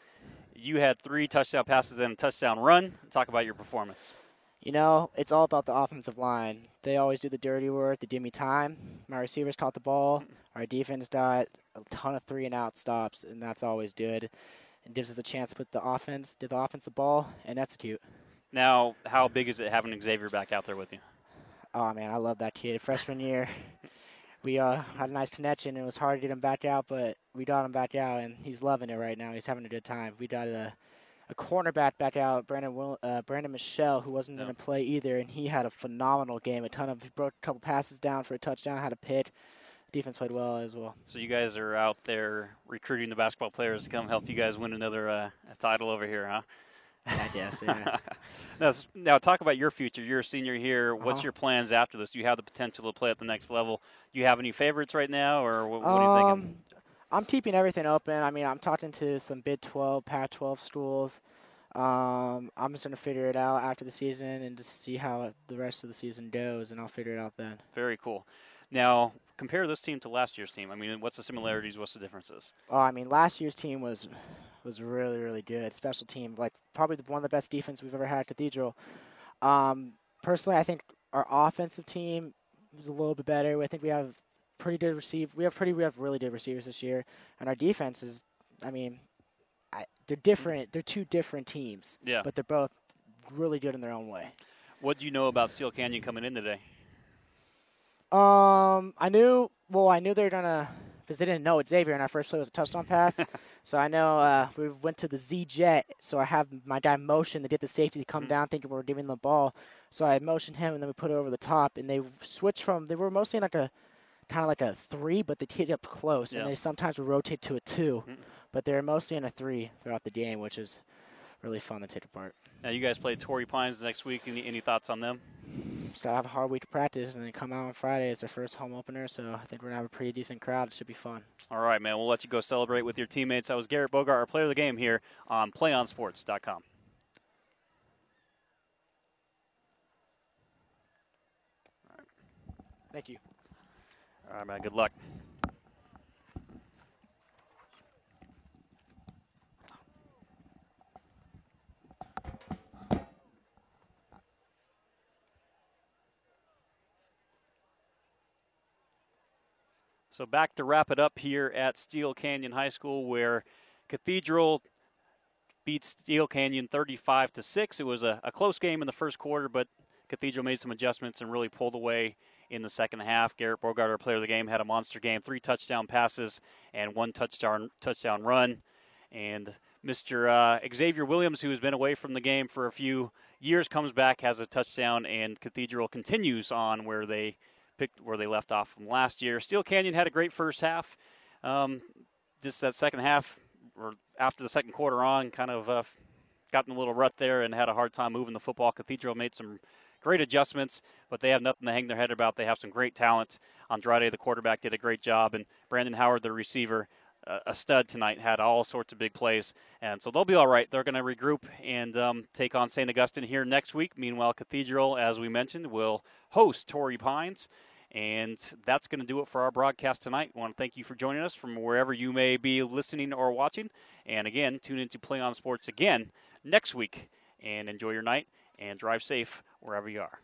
You had 3 touchdown passes and a touchdown run. Talk about your performance.
You know, it's all about the offensive line. They always do the dirty work. They give me time. My receivers caught the ball. Our defense got a ton of 3-and-out stops, and that's always good. It gives us a chance to put the offense the ball and execute.
Now, how big is it having Xavier back out there with you?
Oh, man, I love that kid. Freshman year, we had a nice connection. It was hard to get him back out, but we got him back out, and he's loving it right now. He's having a good time. We got a cornerback back out, Brandon Michelle, who wasn't going to play either, and he had a phenomenal game. He broke a couple passes down for a touchdown, had a pick. Defense played well as well.
So you guys are out there recruiting the basketball players to come help you guys win another title over here, huh?
I guess, yeah.
Now, talk about your future. You're a senior here. What's your plans after this? Do you have the potential to play at the next level? Do you have any favorites right now, or what are you thinking?
I'm keeping everything open. I mean, I'm talking to some Big 12, Pac-12 schools. I'm just going to figure it out after the season and just see how the rest of the season goes, and I'll figure it out then.
Very cool. Now, compare this team to last year's team. I mean, what's the similarities? What's the differences?
Oh, I mean, last year's team was really, really good. Special team, like probably one of the best defense we've ever had at Cathedral. Personally, I think our offensive team is a little bit better. I think we have pretty good We have really good receivers this year, and our defense is. I mean, they're different. They're two different teams.
Yeah.
But they're both really good in their own way.
What do you know about Steele Canyon coming in today?
I knew they were gonna, because they didn't know Xavier, and our first play was a touchdown pass. So I know we went to the Z-Jet, so I have my guy motion to get the safety to come down thinking we were giving the ball. So I motioned him, and then we put it over the top, and they switched they were mostly like a, kind of like a 3, but they hit up close, and they sometimes would rotate to a 2. But they're mostly in a 3 throughout the game, which is really fun to take apart.
Now, you guys play Torrey Pines next week. Any thoughts on them?
So I have a hard week of practice, and then come out on Friday. It's their first home opener, so I think we're going to have a pretty decent crowd. It should be fun.
All right, man. We'll let you go celebrate with your teammates. That was Garrett Bogart, our player of the game here on PlayOnSports.com. All right.
Thank you.
All right, man. Good luck. So back to wrap it up here at Steele Canyon High School, where Cathedral beats Steele Canyon 35-6. It was a close game in the first quarter, but Cathedral made some adjustments and really pulled away in the second half. Garrett Bogart, our player of the game, had a monster game, 3 touchdown passes and 1 touchdown run. And Mr. Xavier Williams, who has been away from the game for a few years, comes back, has a touchdown, and Cathedral continues on where they left off from last year. Steele Canyon had a great first half. Just that second half, or after the second quarter on, kind of got in a little rut there and had a hard time moving the football. Cathedral made some great adjustments, but they have nothing to hang their head about. They have some great talent. Andrade, the quarterback, did a great job, and Brandon Howard, the receiver, a stud tonight, had all sorts of big plays. And so they'll be all right. They're going to regroup and take on St. Augustine here next week. Meanwhile, Cathedral, as we mentioned, will host Torrey Pines. And that's going to do it for our broadcast tonight. I want to thank you for joining us from wherever you may be listening or watching. And again, tune in to Play on Sports again next week. And enjoy your night and drive safe wherever you are.